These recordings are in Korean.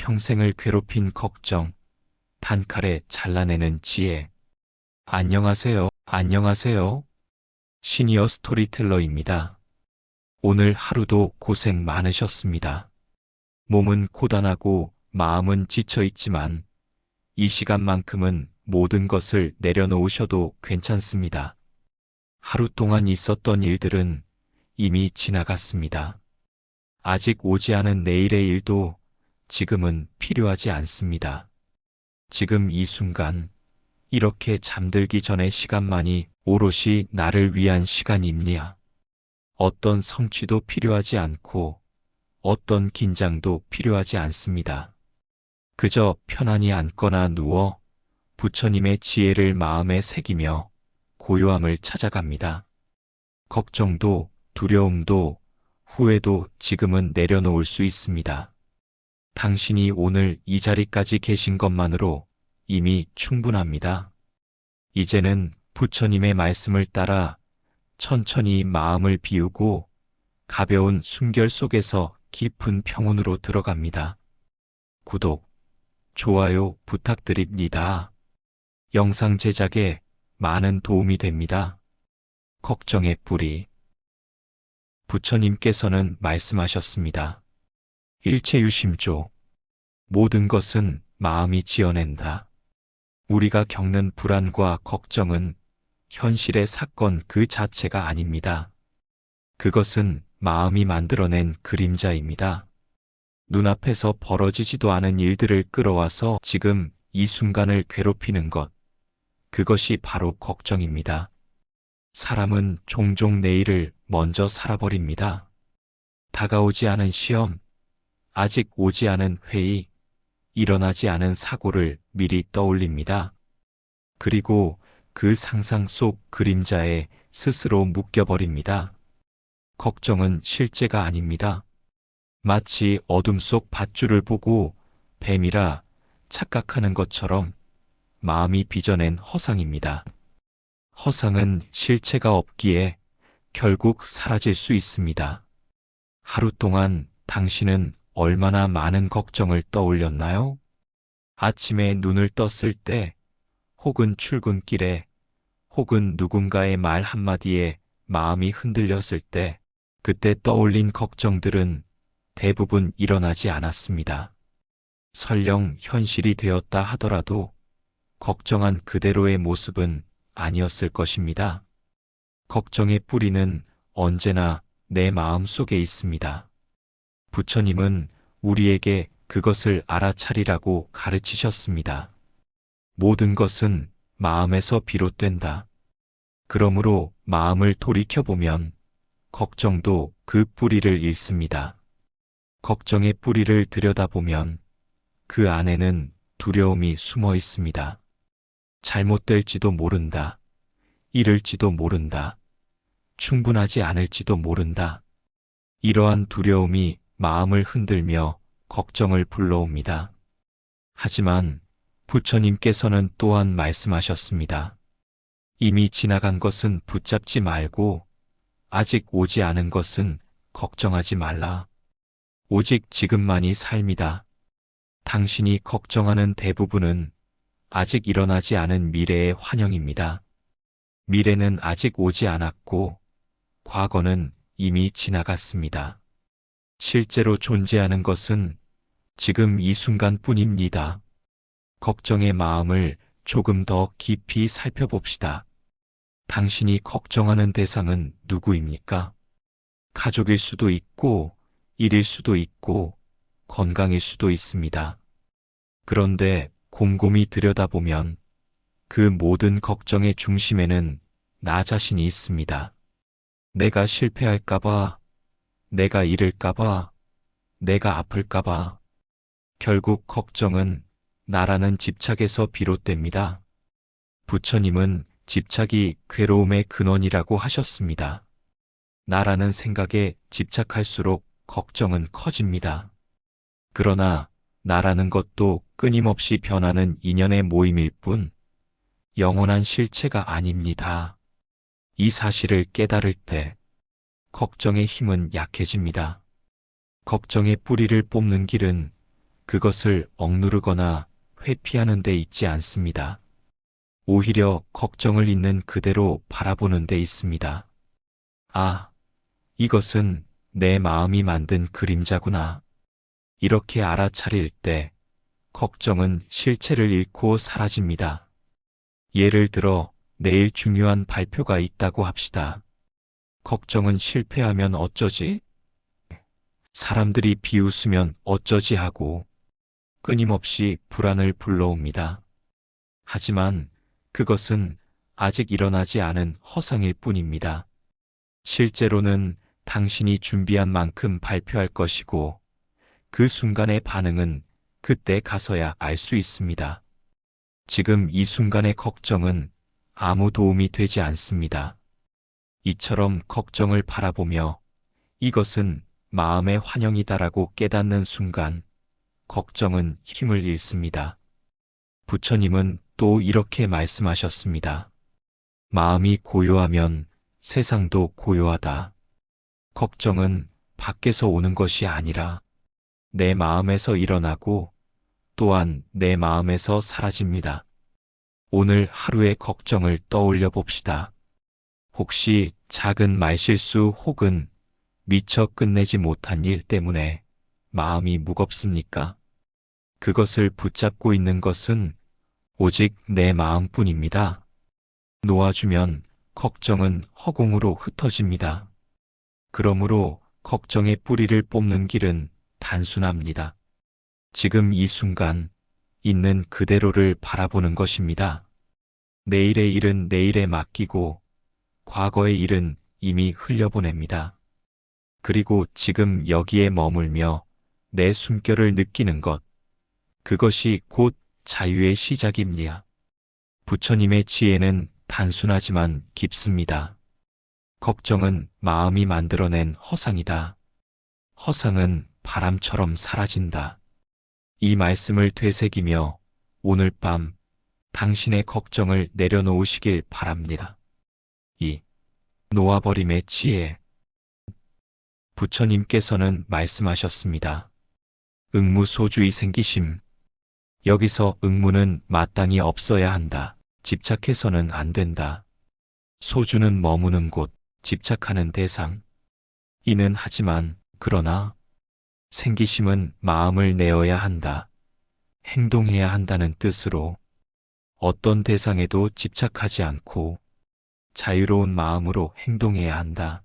평생을 괴롭힌 걱정, 단칼에 잘라내는 지혜. 안녕하세요. 안녕하세요. 시니어 스토리텔러입니다. 오늘 하루도 고생 많으셨습니다. 몸은 고단하고 마음은 지쳐 있지만 이 시간만큼은 모든 것을 내려놓으셔도 괜찮습니다. 하루 동안 있었던 일들은 이미 지나갔습니다. 아직 오지 않은 내일의 일도 지금은 필요하지 않습니다. 지금 이 순간, 이렇게 잠들기 전의 시간만이 오롯이 나를 위한 시간입니다. 어떤 성취도 필요하지 않고 어떤 긴장도 필요하지 않습니다. 그저 편안히 앉거나 누워 부처님의 지혜를 마음에 새기며 고요함을 찾아갑니다. 걱정도 두려움도 후회도 지금은 내려놓을 수 있습니다. 당신이 오늘 이 자리까지 계신 것만으로 이미 충분합니다. 이제는 부처님의 말씀을 따라 천천히 마음을 비우고 가벼운 숨결 속에서 깊은 평온으로 들어갑니다. 구독, 좋아요 부탁드립니다. 영상 제작에 많은 도움이 됩니다. 걱정의 뿌리. 부처님께서는 말씀하셨습니다. 일체유심조. 모든 것은 마음이 지어낸다. 우리가 겪는 불안과 걱정은 현실의 사건 그 자체가 아닙니다. 그것은 마음이 만들어낸 그림자입니다. 눈앞에서 벌어지지도 않은 일들을 끌어와서 지금 이 순간을 괴롭히는 것. 그것이 바로 걱정입니다. 사람은 종종 내일을 먼저 살아버립니다. 다가오지 않은 시험, 아직 오지 않은 회의, 일어나지 않은 사고를 미리 떠올립니다. 그리고 그 상상 속 그림자에 스스로 묶여버립니다. 걱정은 실제가 아닙니다. 마치 어둠 속 밧줄을 보고 뱀이라 착각하는 것처럼 마음이 빚어낸 허상입니다. 허상은 실체가 없기에 결국 사라질 수 있습니다. 하루 동안 당신은 얼마나 많은 걱정을 떠올렸나요? 아침에 눈을 떴을 때, 혹은 출근길에, 혹은 누군가의 말 한마디에 마음이 흔들렸을 때, 그때 떠올린 걱정들은 대부분 일어나지 않았습니다. 설령 현실이 되었다 하더라도 걱정한 그대로의 모습은 아니었을 것입니다. 걱정의 뿌리는 언제나 내 마음 속에 있습니다. 부처님은 우리에게 그것을 알아차리라고 가르치셨습니다. 모든 것은 마음에서 비롯된다. 그러므로 마음을 돌이켜보면 걱정도 그 뿌리를 잃습니다. 걱정의 뿌리를 들여다보면 그 안에는 두려움이 숨어 있습니다. 잘못될지도 모른다. 잃을지도 모른다. 충분하지 않을지도 모른다. 이러한 두려움이 마음을 흔들며 걱정을 불러옵니다. 하지만 부처님께서는 또한 말씀하셨습니다. 이미 지나간 것은 붙잡지 말고 아직 오지 않은 것은 걱정하지 말라. 오직 지금만이 삶이다. 당신이 걱정하는 대부분은 아직 일어나지 않은 미래의 환영입니다. 미래는 아직 오지 않았고 과거는 이미 지나갔습니다. 실제로 존재하는 것은 지금 이 순간뿐입니다. 걱정의 마음을 조금 더 깊이 살펴봅시다. 당신이 걱정하는 대상은 누구입니까? 가족일 수도 있고, 일일 수도 있고, 건강일 수도 있습니다. 그런데 곰곰이 들여다보면 그 모든 걱정의 중심에는 나 자신이 있습니다. 내가 실패할까봐, 내가 잃을까봐, 내가 아플까봐. 결국 걱정은 나라는 집착에서 비롯됩니다. 부처님은 집착이 괴로움의 근원이라고 하셨습니다. 나라는 생각에 집착할수록 걱정은 커집니다. 그러나 나라는 것도 끊임없이 변하는 인연의 모임일 뿐 영원한 실체가 아닙니다. 이 사실을 깨달을 때 걱정의 힘은 약해집니다. 걱정의 뿌리를 뽑는 길은 그것을 억누르거나 회피하는 데 있지 않습니다. 오히려 걱정을 있는 그대로 바라보는 데 있습니다. 아, 이것은 내 마음이 만든 그림자구나. 이렇게 알아차릴 때 걱정은 실체를 잃고 사라집니다. 예를 들어 내일 중요한 발표가 있다고 합시다. 걱정은 실패하면 어쩌지? 사람들이 비웃으면 어쩌지 하고 끊임없이 불안을 불러옵니다. 하지만 그것은 아직 일어나지 않은 허상일 뿐입니다. 실제로는 당신이 준비한 만큼 발표할 것이고 그 순간의 반응은 그때 가서야 알 수 있습니다. 지금 이 순간의 걱정은 아무 도움이 되지 않습니다. 이처럼 걱정을 바라보며 이것은 마음의 환영이다라고 깨닫는 순간 걱정은 힘을 잃습니다. 부처님은 또 이렇게 말씀하셨습니다. 마음이 고요하면 세상도 고요하다. 걱정은 밖에서 오는 것이 아니라 내 마음에서 일어나고 또한 내 마음에서 사라집니다. 오늘 하루의 걱정을 떠올려 봅시다. 혹시 작은 말실수 혹은 미처 끝내지 못한 일 때문에 마음이 무겁습니까? 그것을 붙잡고 있는 것은 오직 내 마음뿐입니다. 놓아주면 걱정은 허공으로 흩어집니다. 그러므로 걱정의 뿌리를 뽑는 길은 단순합니다. 지금 이 순간 있는 그대로를 바라보는 것입니다. 내일의 일은 내일에 맡기고 과거의 일은 이미 흘려보냅니다. 그리고 지금 여기에 머물며 내 숨결을 느끼는 것, 그것이 곧 자유의 시작입니다. 부처님의 지혜는 단순하지만 깊습니다. 걱정은 마음이 만들어낸 허상이다. 허상은 바람처럼 사라진다. 이 말씀을 되새기며 오늘 밤 당신의 걱정을 내려놓으시길 바랍니다. 이 놓아버림의 지혜. 부처님께서는 말씀하셨습니다. 응무소주의 생기심. 여기서 응무는 마땅히 없어야 한다. 집착해서는 안 된다. 소주는 머무는 곳, 집착하는 대상. 이는 하지만, 그러나, 생기심은 마음을 내어야 한다. 행동해야 한다는 뜻으로 어떤 대상에도 집착하지 않고 자유로운 마음으로 행동해야 한다.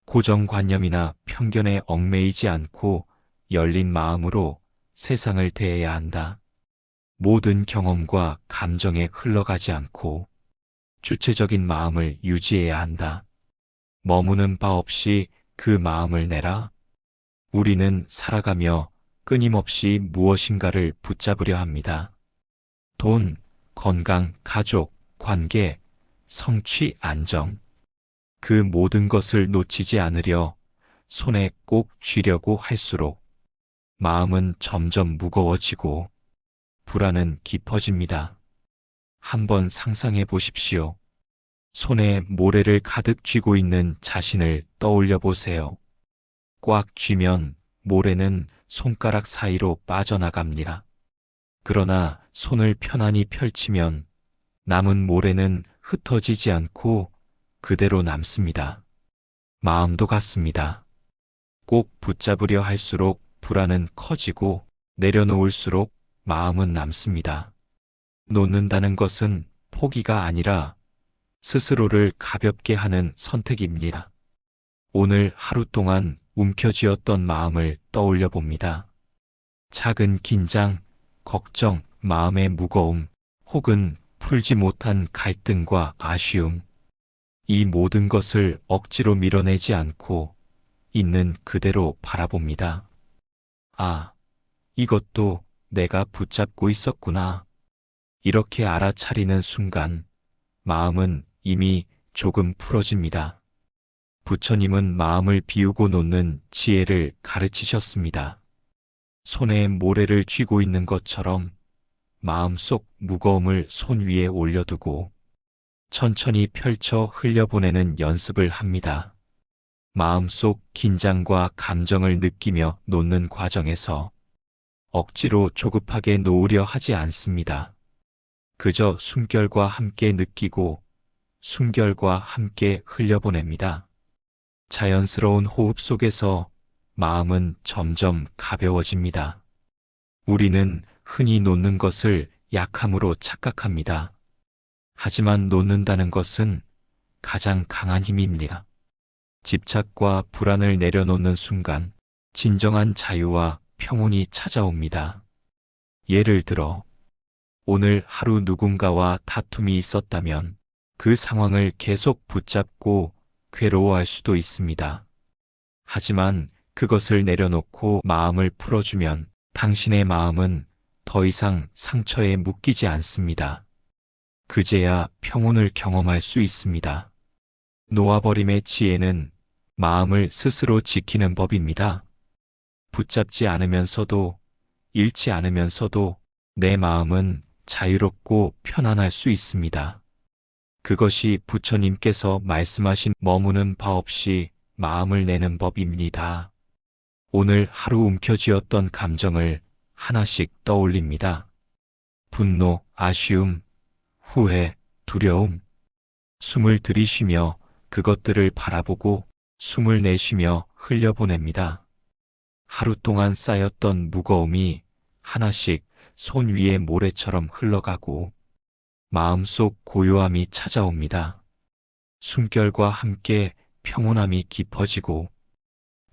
고정관념이나 편견에 얽매이지 않고 열린 마음으로 세상을 대해야 한다. 모든 경험과 감정에 흘러가지 않고 주체적인 마음을 유지해야 한다. 머무는 바 없이 그 마음을 내라. 우리는 살아가며 끊임없이 무엇인가를 붙잡으려 합니다. 돈, 건강, 가족, 관계, 성취, 안정. 그 모든 것을 놓치지 않으려 손에 꼭 쥐려고 할수록 마음은 점점 무거워지고 불안은 깊어집니다. 한번 상상해 보십시오. 손에 모래를 가득 쥐고 있는 자신을 떠올려 보세요. 꽉 쥐면 모래는 손가락 사이로 빠져나갑니다. 그러나 손을 편안히 펼치면 남은 모래는 흩어지지 않고 그대로 남습니다. 마음도 같습니다. 꼭 붙잡으려 할수록 불안은 커지고 내려놓을수록 마음은 남습니다. 놓는다는 것은 포기가 아니라 스스로를 가볍게 하는 선택입니다. 오늘 하루 동안 움켜쥐었던 마음을 떠올려 봅니다. 작은 긴장, 걱정, 마음의 무거움, 혹은 풀지 못한 갈등과 아쉬움. 이 모든 것을 억지로 밀어내지 않고 있는 그대로 바라봅니다. 아, 이것도 내가 붙잡고 있었구나. 이렇게 알아차리는 순간 마음은 이미 조금 풀어집니다. 부처님은 마음을 비우고 놓는 지혜를 가르치셨습니다. 손에 모래를 쥐고 있는 것처럼 마음속 무거움을 손 위에 올려두고 천천히 펼쳐 흘려보내는 연습을 합니다. 마음속 긴장과 감정을 느끼며 놓는 과정에서 억지로 조급하게 놓으려 하지 않습니다. 그저 숨결과 함께 느끼고 숨결과 함께 흘려보냅니다. 자연스러운 호흡 속에서 마음은 점점 가벼워집니다. 우리는 흔히 놓는 것을 약함으로 착각합니다. 하지만 놓는다는 것은 가장 강한 힘입니다. 집착과 불안을 내려놓는 순간 진정한 자유와 평온이 찾아옵니다. 예를 들어, 오늘 하루 누군가와 다툼이 있었다면 그 상황을 계속 붙잡고 괴로워할 수도 있습니다. 하지만 그것을 내려놓고 마음을 풀어주면 당신의 마음은 더 이상 상처에 묶이지 않습니다. 그제야 평온을 경험할 수 있습니다. 놓아버림의 지혜는 마음을 스스로 지키는 법입니다. 붙잡지 않으면서도, 잃지 않으면서도 내 마음은 자유롭고 편안할 수 있습니다. 그것이 부처님께서 말씀하신 머무는 바 없이 마음을 내는 법입니다. 오늘 하루 움켜쥐었던 감정을 하나씩 떠올립니다. 분노, 아쉬움, 후회, 두려움. 숨을 들이쉬며 그것들을 바라보고 숨을 내쉬며 흘려보냅니다. 하루 동안 쌓였던 무거움이 하나씩 손 위에 모래처럼 흘러가고 마음속 고요함이 찾아옵니다. 숨결과 함께 평온함이 깊어지고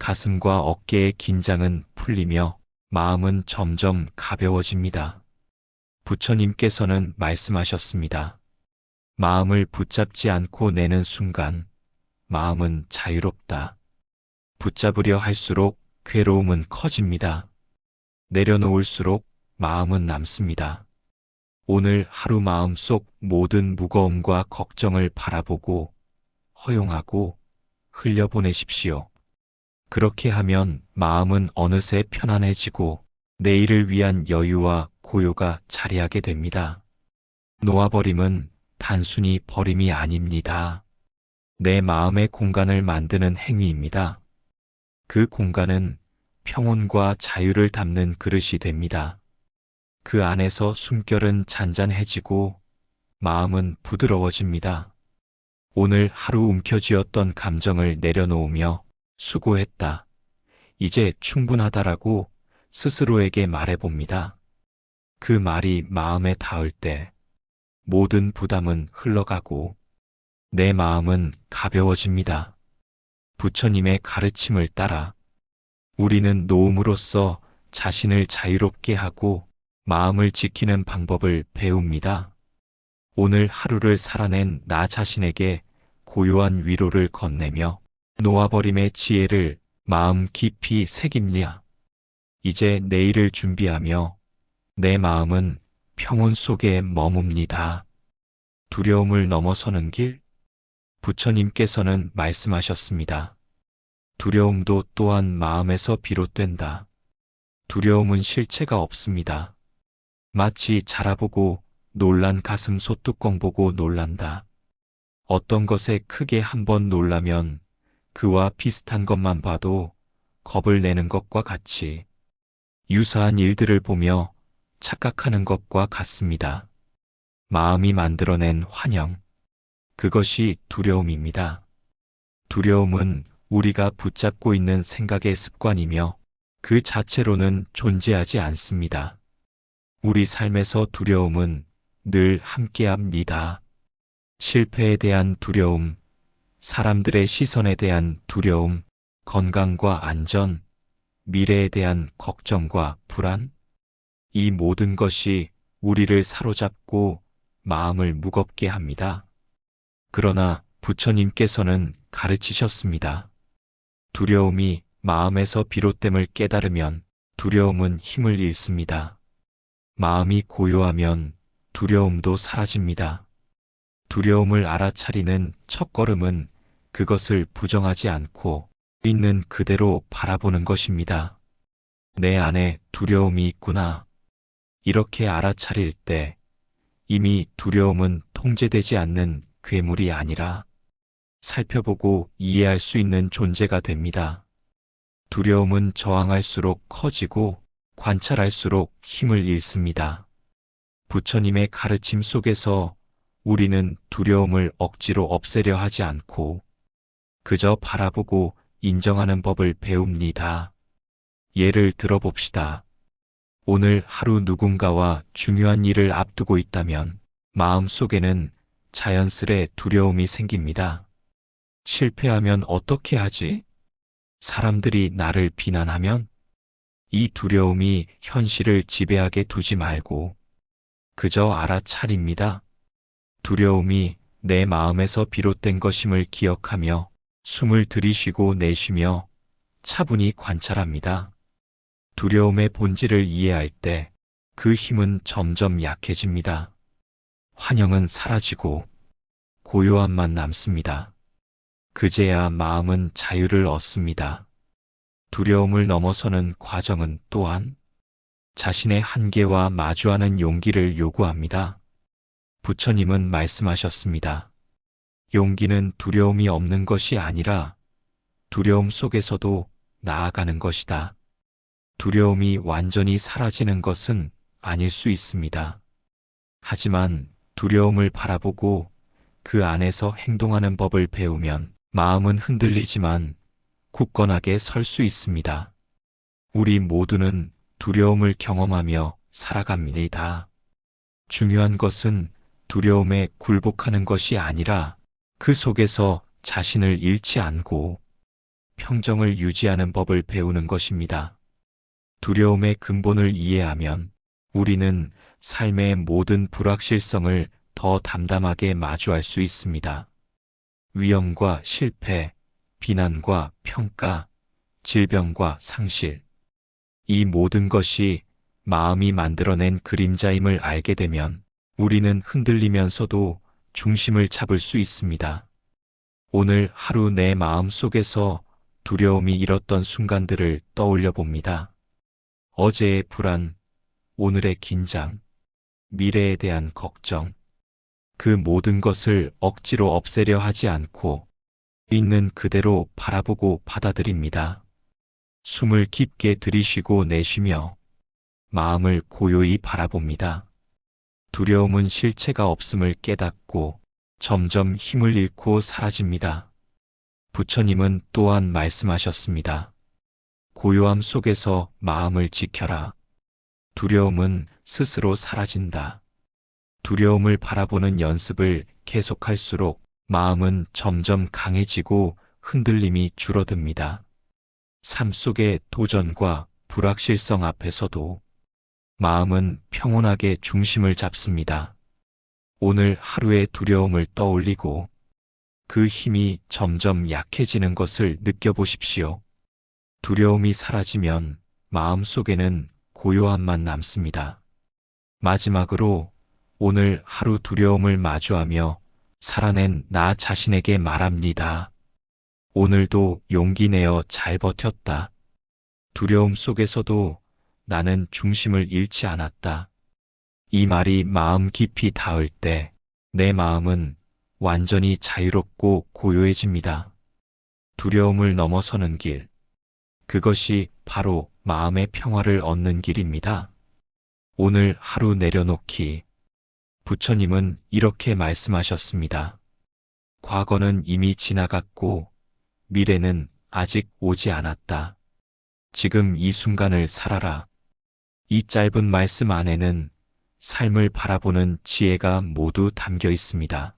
가슴과 어깨의 긴장은 풀리며 마음은 점점 가벼워집니다. 부처님께서는 말씀하셨습니다. 마음을 붙잡지 않고 내는 순간 마음은 자유롭다. 붙잡으려 할수록 괴로움은 커집니다. 내려놓을수록 마음은 남습니다. 오늘 하루 마음속 모든 무거움과 걱정을 바라보고 허용하고 흘려보내십시오. 그렇게 하면 마음은 어느새 편안해지고 내일을 위한 여유와 고요가 자리하게 됩니다. 놓아버림은 단순히 버림이 아닙니다. 내 마음의 공간을 만드는 행위입니다. 그 공간은 평온과 자유를 담는 그릇이 됩니다. 그 안에서 숨결은 잔잔해지고 마음은 부드러워집니다. 오늘 하루 움켜쥐었던 감정을 내려놓으며 수고했다. 이제 충분하다라고 스스로에게 말해봅니다. 그 말이 마음에 닿을 때 모든 부담은 흘러가고 내 마음은 가벼워집니다. 부처님의 가르침을 따라 우리는 놓음으로써 자신을 자유롭게 하고 마음을 지키는 방법을 배웁니다. 오늘 하루를 살아낸 나 자신에게 고요한 위로를 건네며 놓아버림의 지혜를 마음 깊이 새깁니다. 이제 내일을 준비하며 내 마음은 평온 속에 머뭅니다. 두려움을 넘어서는 길? 부처님께서는 말씀하셨습니다. 두려움도 또한 마음에서 비롯된다. 두려움은 실체가 없습니다. 마치 자라보고 놀란 가슴 소뚜껑 보고 놀란다. 어떤 것에 크게 한번 놀라면 그와 비슷한 것만 봐도 겁을 내는 것과 같이 유사한 일들을 보며 착각하는 것과 같습니다. 마음이 만들어낸 환영, 그것이 두려움입니다. 두려움은 우리가 붙잡고 있는 생각의 습관이며 그 자체로는 존재하지 않습니다. 우리 삶에서 두려움은 늘 함께합니다. 실패에 대한 두려움, 사람들의 시선에 대한 두려움, 건강과 안전, 미래에 대한 걱정과 불안, 이 모든 것이 우리를 사로잡고 마음을 무겁게 합니다. 그러나 부처님께서는 가르치셨습니다. 두려움이 마음에서 비롯됨을 깨달으면 두려움은 힘을 잃습니다. 마음이 고요하면 두려움도 사라집니다. 두려움을 알아차리는 첫걸음은 그것을 부정하지 않고 있는 그대로 바라보는 것입니다. 내 안에 두려움이 있구나. 이렇게 알아차릴 때 이미 두려움은 통제되지 않는 괴물이 아니라 살펴보고 이해할 수 있는 존재가 됩니다. 두려움은 저항할수록 커지고 관찰할수록 힘을 잃습니다. 부처님의 가르침 속에서 우리는 두려움을 억지로 없애려 하지 않고 그저 바라보고 인정하는 법을 배웁니다. 예를 들어봅시다. 오늘 하루 누군가와 중요한 일을 앞두고 있다면 마음속에는 자연스레 두려움이 생깁니다. 실패하면 어떻게 하지? 사람들이 나를 비난하면? 이 두려움이 현실을 지배하게 두지 말고 그저 알아차립니다. 두려움이 내 마음에서 비롯된 것임을 기억하며 숨을 들이쉬고 내쉬며 차분히 관찰합니다. 두려움의 본질을 이해할 때 그 힘은 점점 약해집니다. 환영은 사라지고 고요함만 남습니다. 그제야 마음은 자유를 얻습니다. 두려움을 넘어서는 과정은 또한 자신의 한계와 마주하는 용기를 요구합니다. 부처님은 말씀하셨습니다. 용기는 두려움이 없는 것이 아니라 두려움 속에서도 나아가는 것이다. 두려움이 완전히 사라지는 것은 아닐 수 있습니다. 하지만 두려움을 바라보고 그 안에서 행동하는 법을 배우면 마음은 흔들리지만 굳건하게 설 수 있습니다. 우리 모두는 두려움을 경험하며 살아갑니다. 중요한 것은 두려움에 굴복하는 것이 아니라 그 속에서 자신을 잃지 않고 평정을 유지하는 법을 배우는 것입니다. 두려움의 근본을 이해하면 우리는 삶의 모든 불확실성을 더 담담하게 마주할 수 있습니다. 위험과 실패, 비난과 평가, 질병과 상실. 이 모든 것이 마음이 만들어낸 그림자임을 알게 되면 우리는 흔들리면서도 중심을 잡을 수 있습니다. 오늘 하루 내 마음 속에서 두려움이 일었던 순간들을 떠올려 봅니다. 어제의 불안, 오늘의 긴장, 미래에 대한 걱정. 그 모든 것을 억지로 없애려 하지 않고 있는 그대로 바라보고 받아들입니다. 숨을 깊게 들이쉬고 내쉬며 마음을 고요히 바라봅니다. 두려움은 실체가 없음을 깨닫고 점점 힘을 잃고 사라집니다. 부처님은 또한 말씀하셨습니다. 고요함 속에서 마음을 지켜라. 두려움은 스스로 사라진다. 두려움을 바라보는 연습을 계속할수록 마음은 점점 강해지고 흔들림이 줄어듭니다. 삶 속의 도전과 불확실성 앞에서도 마음은 평온하게 중심을 잡습니다. 오늘 하루의 두려움을 떠올리고 그 힘이 점점 약해지는 것을 느껴보십시오. 두려움이 사라지면 마음 속에는 고요함만 남습니다. 마지막으로 오늘 하루 두려움을 마주하며 살아낸 나 자신에게 말합니다. 오늘도 용기 내어 잘 버텼다. 두려움 속에서도 나는 중심을 잃지 않았다. 이 말이 마음 깊이 닿을 때 내 마음은 완전히 자유롭고 고요해집니다. 두려움을 넘어서는 길. 그것이 바로 마음의 평화를 얻는 길입니다. 오늘 하루 내려놓기. 부처님은 이렇게 말씀하셨습니다. 과거는 이미 지나갔고 미래는 아직 오지 않았다. 지금 이 순간을 살아라. 이 짧은 말씀 안에는 삶을 바라보는 지혜가 모두 담겨 있습니다.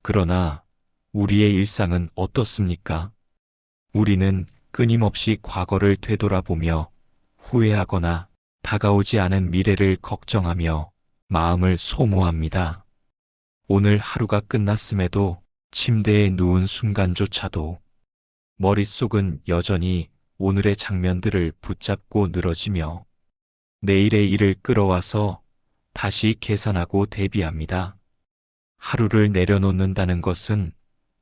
그러나 우리의 일상은 어떻습니까? 우리는 끊임없이 과거를 되돌아보며 후회하거나 다가오지 않은 미래를 걱정하며 마음을 소모합니다. 오늘 하루가 끝났음에도 침대에 누운 순간조차도 머릿속은 여전히 오늘의 장면들을 붙잡고 늘어지며 내일의 일을 끌어와서 다시 계산하고 대비합니다. 하루를 내려놓는다는 것은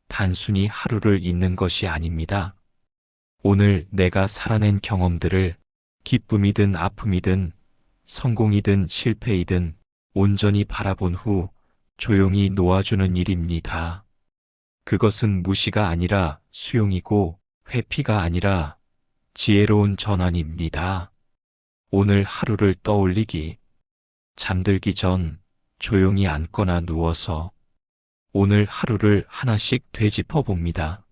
단순히 하루를 잊는 것이 아닙니다. 오늘 내가 살아낸 경험들을 기쁨이든 아픔이든 성공이든 실패이든 온전히 바라본 후 조용히 놓아주는 일입니다. 그것은 무시가 아니라 수용이고 회피가 아니라 지혜로운 전환입니다. 오늘 하루를 떠올리기. 잠들기 전 조용히 앉거나 누워서 오늘 하루를 하나씩 되짚어 봅니다.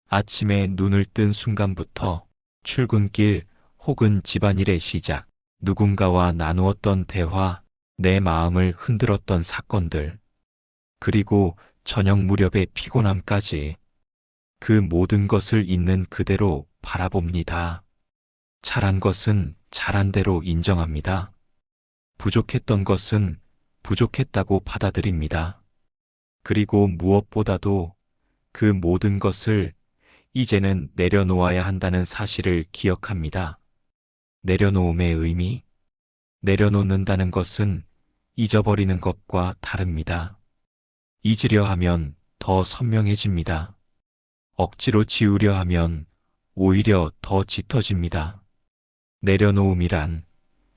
아침에 눈을 뜬 순간부터 출근길 혹은 집안일의 시작, 누군가와 나누었던 대화, 내 마음을 흔들었던 사건들, 그리고 저녁 무렵의 피곤함까지 그 모든 것을 있는 그대로 바라봅니다. 잘한 것은 잘한 대로 인정합니다. 부족했던 것은 부족했다고 받아들입니다. 그리고 무엇보다도 그 모든 것을 이제는 내려놓아야 한다는 사실을 기억합니다. 내려놓음의 의미, 내려놓는다는 것은 잊어버리는 것과 다릅니다. 잊으려 하면 더 선명해집니다. 억지로 지우려 하면 오히려 더 짙어집니다. 내려놓음이란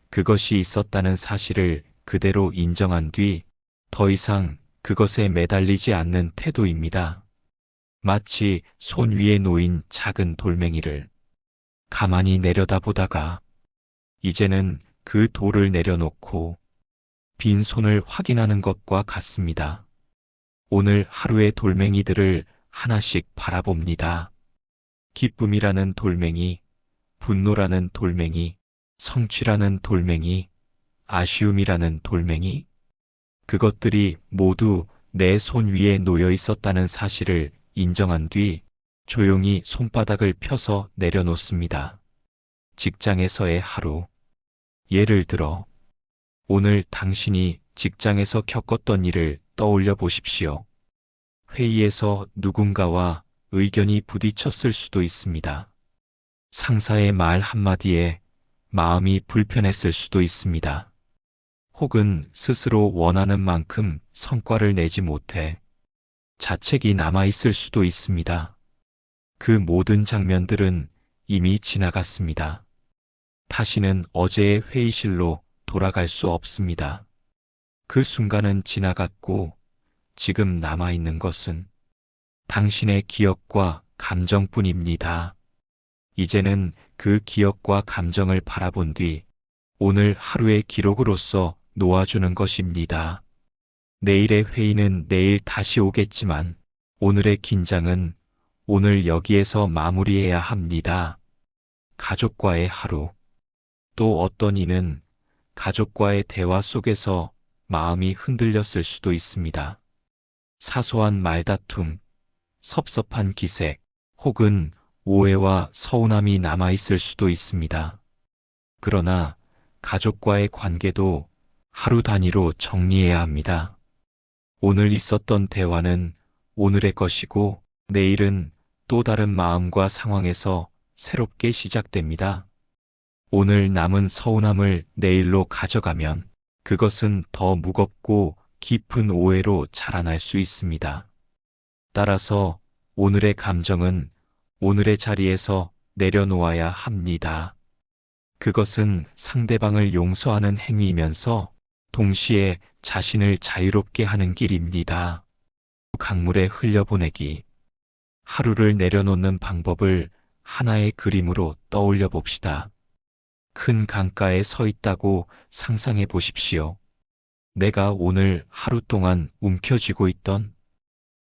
그것이 있었다는 사실을 그대로 인정한 뒤 더 이상 그것에 매달리지 않는 태도입니다. 마치 손 위에 놓인 작은 돌멩이를 가만히 내려다보다가 이제는 그 돌을 내려놓고 빈 손을 확인하는 것과 같습니다. 오늘 하루의 돌멩이들을 하나씩 바라봅니다. 기쁨이라는 돌멩이, 분노라는 돌멩이, 성취라는 돌멩이, 아쉬움이라는 돌멩이, 그것들이 모두 내 손 위에 놓여 있었다는 사실을 인정한 뒤 조용히 손바닥을 펴서 내려놓습니다. 직장에서의 하루. 예를 들어, 오늘 당신이 직장에서 겪었던 일을 떠올려 보십시오. 회의에서 누군가와 의견이 부딪혔을 수도 있습니다. 상사의 말 한마디에 마음이 불편했을 수도 있습니다. 혹은 스스로 원하는 만큼 성과를 내지 못해 자책이 남아있을 수도 있습니다. 그 모든 장면들은 이미 지나갔습니다. 다시는 어제의 회의실로 돌아갈 수 없습니다. 그 순간은 지나갔고 지금 남아있는 것은 당신의 기억과 감정뿐입니다. 이제는 그 기억과 감정을 바라본 뒤 오늘 하루의 기록으로서 놓아주는 것입니다. 내일의 회의는 내일 다시 오겠지만 오늘의 긴장은 오늘 여기에서 마무리해야 합니다. 가족과의 하루. 또 어떤 이는 가족과의 대화 속에서 마음이 흔들렸을 수도 있습니다. 사소한 말다툼, 섭섭한 기색, 혹은 오해와 서운함이 남아있을 수도 있습니다. 그러나 가족과의 관계도 하루 단위로 정리해야 합니다. 오늘 있었던 대화는 오늘의 것이고 내일은 또 다른 마음과 상황에서 새롭게 시작됩니다. 오늘 남은 서운함을 내일로 가져가면 그것은 더 무겁고 깊은 오해로 자라날 수 있습니다. 따라서 오늘의 감정은 오늘의 자리에서 내려놓아야 합니다. 그것은 상대방을 용서하는 행위이면서 동시에 자신을 자유롭게 하는 길입니다. 강물에 흘려보내기. 하루를 내려놓는 방법을 하나의 그림으로 떠올려 봅시다. 큰 강가에 서 있다고 상상해 보십시오. 내가 오늘 하루 동안 움켜쥐고 있던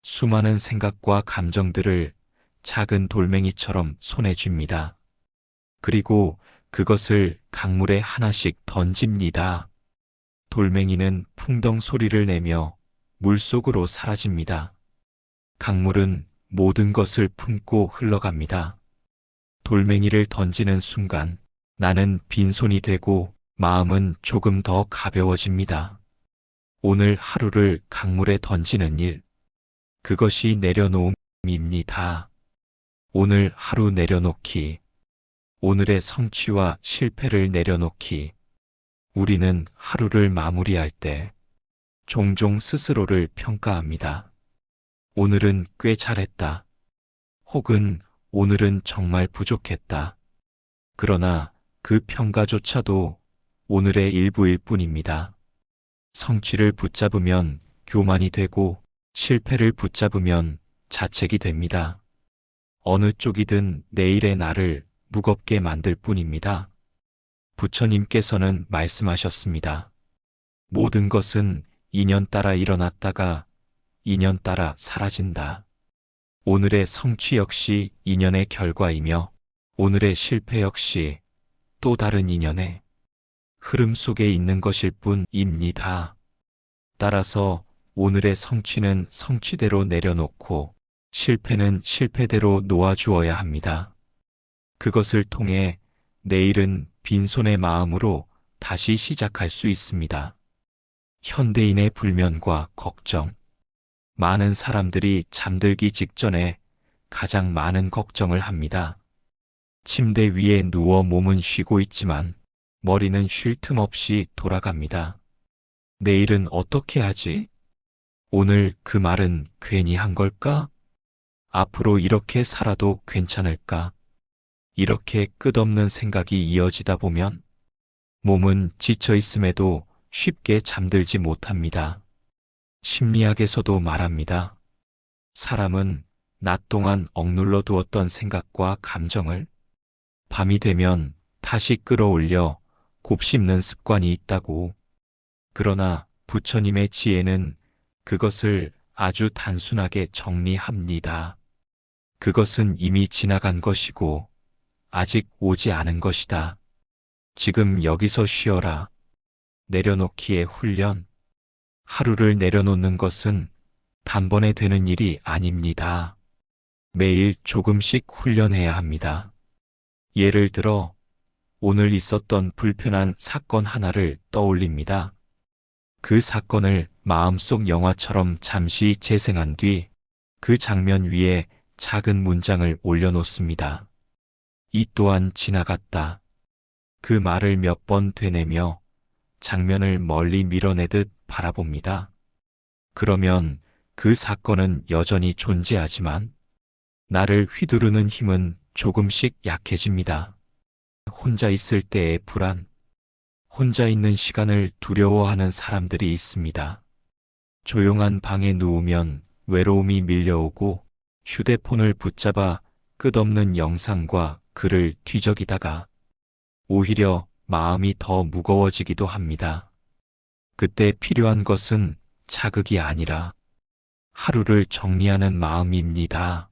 수많은 생각과 감정들을 작은 돌멩이처럼 손에 쥡니다. 그리고 그것을 강물에 하나씩 던집니다. 돌멩이는 풍덩 소리를 내며 물속으로 사라집니다. 강물은 모든 것을 품고 흘러갑니다. 돌멩이를 던지는 순간 나는 빈손이 되고 마음은 조금 더 가벼워집니다. 오늘 하루를 강물에 던지는 일, 그것이 내려놓음입니다. 오늘 하루 내려놓기, 오늘의 성취와 실패를 내려놓기. 우리는 하루를 마무리할 때 종종 스스로를 평가합니다. 오늘은 꽤 잘했다. 혹은 오늘은 정말 부족했다. 그러나 그 평가조차도 오늘의 일부일 뿐입니다. 성취를 붙잡으면 교만이 되고 실패를 붙잡으면 자책이 됩니다. 어느 쪽이든 내일의 나를 무겁게 만들 뿐입니다. 부처님께서는 말씀하셨습니다. 모든 것은 인연 따라 일어났다가 인연 따라 사라진다. 오늘의 성취 역시 인연의 결과이며 오늘의 실패 역시 또 다른 인연의 흐름 속에 있는 것일 뿐입니다. 따라서 오늘의 성취는 성취대로 내려놓고 실패는 실패대로 놓아주어야 합니다. 그것을 통해 내일은 빈손의 마음으로 다시 시작할 수 있습니다. 현대인의 불면과 걱정. 많은 사람들이 잠들기 직전에 가장 많은 걱정을 합니다. 침대 위에 누워 몸은 쉬고 있지만 머리는 쉴 틈 없이 돌아갑니다. 내일은 어떻게 하지? 오늘 그 말은 괜히 한 걸까? 앞으로 이렇게 살아도 괜찮을까? 이렇게 끝없는 생각이 이어지다 보면 몸은 지쳐 있음에도 쉽게 잠들지 못합니다. 심리학에서도 말합니다. 사람은 낮 동안 억눌러 두었던 생각과 감정을 밤이 되면 다시 끌어올려 곱씹는 습관이 있다고. 그러나 부처님의 지혜는 그것을 아주 단순하게 정리합니다. 그것은 이미 지나간 것이고 아직 오지 않은 것이다. 지금 여기서 쉬어라. 내려놓기의 훈련. 하루를 내려놓는 것은 단번에 되는 일이 아닙니다. 매일 조금씩 훈련해야 합니다. 예를 들어 오늘 있었던 불편한 사건 하나를 떠올립니다. 그 사건을 마음속 영화처럼 잠시 재생한 뒤 그 장면 위에 작은 문장을 올려놓습니다. 이 또한 지나갔다. 그 말을 몇 번 되뇌며 장면을 멀리 밀어내듯 바라봅니다. 그러면 그 사건은 여전히 존재하지만 나를 휘두르는 힘은 조금씩 약해집니다. 혼자 있을 때의 불안. 혼자 있는 시간을 두려워하는 사람들이 있습니다. 조용한 방에 누우면 외로움이 밀려오고 휴대폰을 붙잡아 끝없는 영상과 글을 뒤적이다가 오히려 마음이 더 무거워지기도 합니다. 그때 필요한 것은 자극이 아니라 하루를 정리하는 마음입니다.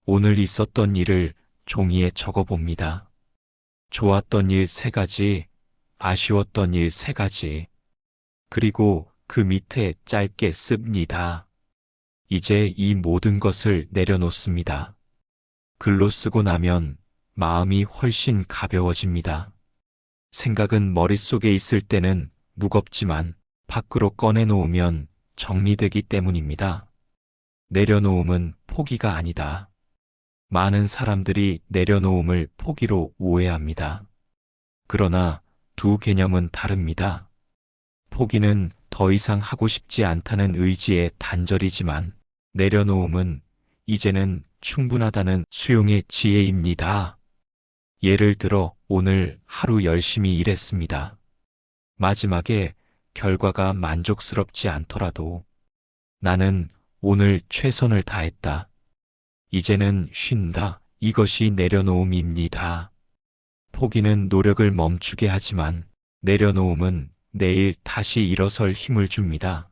오늘 있었던 일을 종이에 적어봅니다. 좋았던 일 3가지, 아쉬웠던 일 3가지, 그리고 그 밑에 짧게 씁니다. 이제 이 모든 것을 내려놓습니다. 글로 쓰고 나면 마음이 훨씬 가벼워집니다. 생각은 머릿속에 있을 때는 무겁지만 밖으로 꺼내놓으면 정리되기 때문입니다. 내려놓음은 포기가 아니다. 많은 사람들이 내려놓음을 포기로 오해합니다. 그러나 두 개념은 다릅니다. 포기는 더 이상 하고 싶지 않다는 의지의 단절이지만 내려놓음은 이제는 충분하다는 수용의 지혜입니다. 예를 들어 오늘 하루 열심히 일했습니다. 마지막에 결과가 만족스럽지 않더라도 나는 오늘 최선을 다했다. 이제는 쉰다. 이것이 내려놓음입니다. 포기는 노력을 멈추게 하지만 내려놓음은 내일 다시 일어설 힘을 줍니다.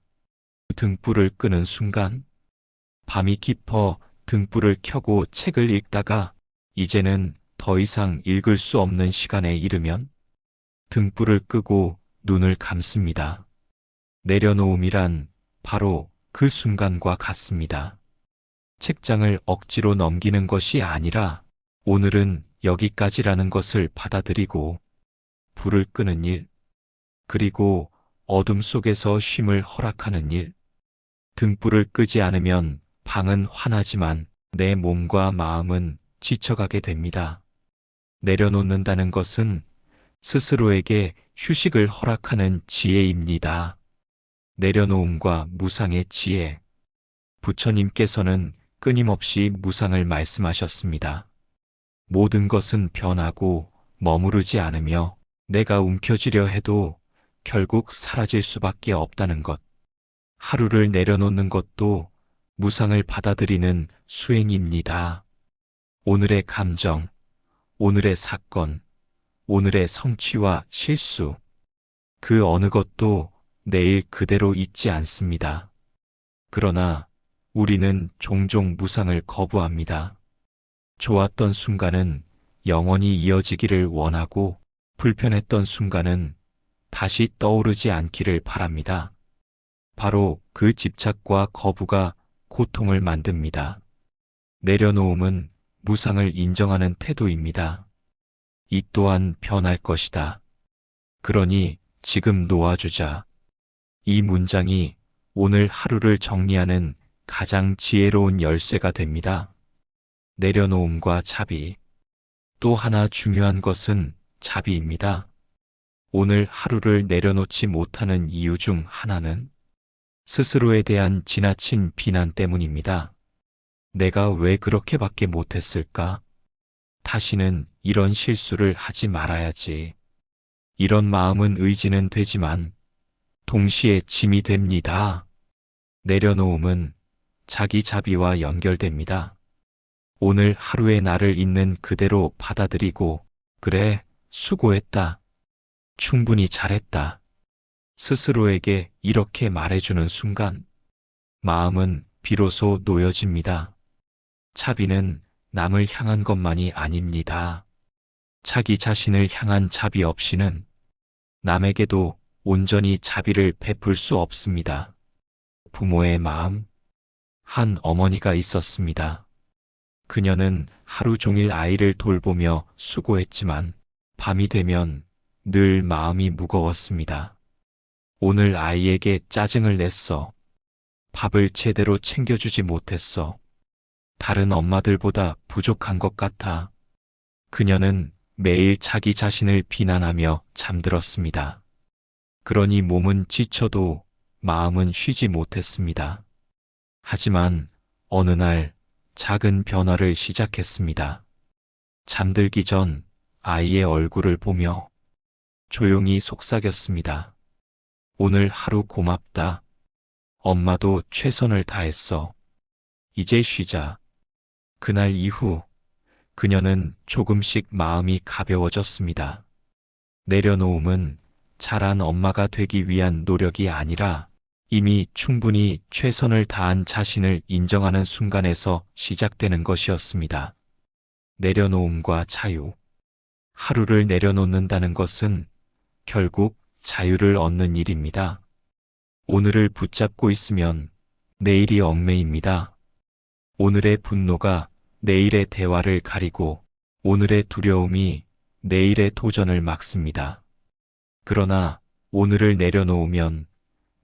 등불을 끄는 순간 밤이 깊어 등불을 켜고 책을 읽다가 이제는 더 이상 읽을 수 없는 시간에 이르면 등불을 끄고 눈을 감습니다. 내려놓음이란 바로 그 순간과 같습니다. 책장을 억지로 넘기는 것이 아니라 오늘은 여기까지라는 것을 받아들이고 불을 끄는 일, 그리고 어둠 속에서 쉼을 허락하는 일. 등불을 끄지 않으면 방은 환하지만 내 몸과 마음은 지쳐가게 됩니다. 내려놓는다는 것은 스스로에게 휴식을 허락하는 지혜입니다. 내려놓음과 무상의 지혜. 부처님께서는 끊임없이 무상을 말씀하셨습니다. 모든 것은 변하고 머무르지 않으며 내가 움켜쥐려 해도 결국 사라질 수밖에 없다는 것. 하루를 내려놓는 것도 무상을 받아들이는 수행입니다. 오늘의 감정, 오늘의 사건, 오늘의 성취와 실수, 그 어느 것도 내일 그대로 있지 않습니다. 그러나 우리는 종종 무상을 거부합니다. 좋았던 순간은 영원히 이어지기를 원하고 불편했던 순간은 다시 떠오르지 않기를 바랍니다. 바로 그 집착과 거부가 고통을 만듭니다. 내려놓음은 무상을 인정하는 태도입니다. 이 또한 변할 것이다. 그러니 지금 놓아주자. 이 문장이 오늘 하루를 정리하는 가장 지혜로운 열쇠가 됩니다. 내려놓음과 자비. 또 하나 중요한 것은 자비입니다. 오늘 하루를 내려놓지 못하는 이유 중 하나는 스스로에 대한 지나친 비난 때문입니다. 내가 왜 그렇게밖에 못했을까? 다시는 이런 실수를 하지 말아야지. 이런 마음은 의지는 되지만 동시에 짐이 됩니다. 내려놓음은 자기 자비와 연결됩니다. 오늘 하루의 나를 있는 그대로 받아들이고, 그래, 수고했다. 충분히 잘했다. 스스로에게 이렇게 말해주는 순간, 마음은 비로소 놓여집니다. 자비는 남을 향한 것만이 아닙니다. 자기 자신을 향한 자비 없이는 남에게도 온전히 자비를 베풀 수 없습니다. 부모의 마음. 한 어머니가 있었습니다. 그녀는 하루 종일 아이를 돌보며 수고했지만 밤이 되면 늘 마음이 무거웠습니다. 오늘 아이에게 짜증을 냈어. 밥을 제대로 챙겨주지 못했어. 다른 엄마들보다 부족한 것 같아. 그녀는 매일 자기 자신을 비난하며 잠들었습니다. 그러니 몸은 지쳐도 마음은 쉬지 못했습니다. 하지만 어느 날 작은 변화를 시작했습니다. 잠들기 전 아이의 얼굴을 보며 조용히 속삭였습니다. 오늘 하루 고맙다. 엄마도 최선을 다했어. 이제 쉬자. 그날 이후 그녀는 조금씩 마음이 가벼워졌습니다. 내려놓음은 잘한 엄마가 되기 위한 노력이 아니라 이미 충분히 최선을 다한 자신을 인정하는 순간에서 시작되는 것이었습니다. 내려놓음과 자유. 하루를 내려놓는다는 것은 결국 자유를 얻는 일입니다. 오늘을 붙잡고 있으면 내일이 얽매입니다. 오늘의 분노가 내일의 대화를 가리고 오늘의 두려움이 내일의 도전을 막습니다. 그러나 오늘을 내려놓으면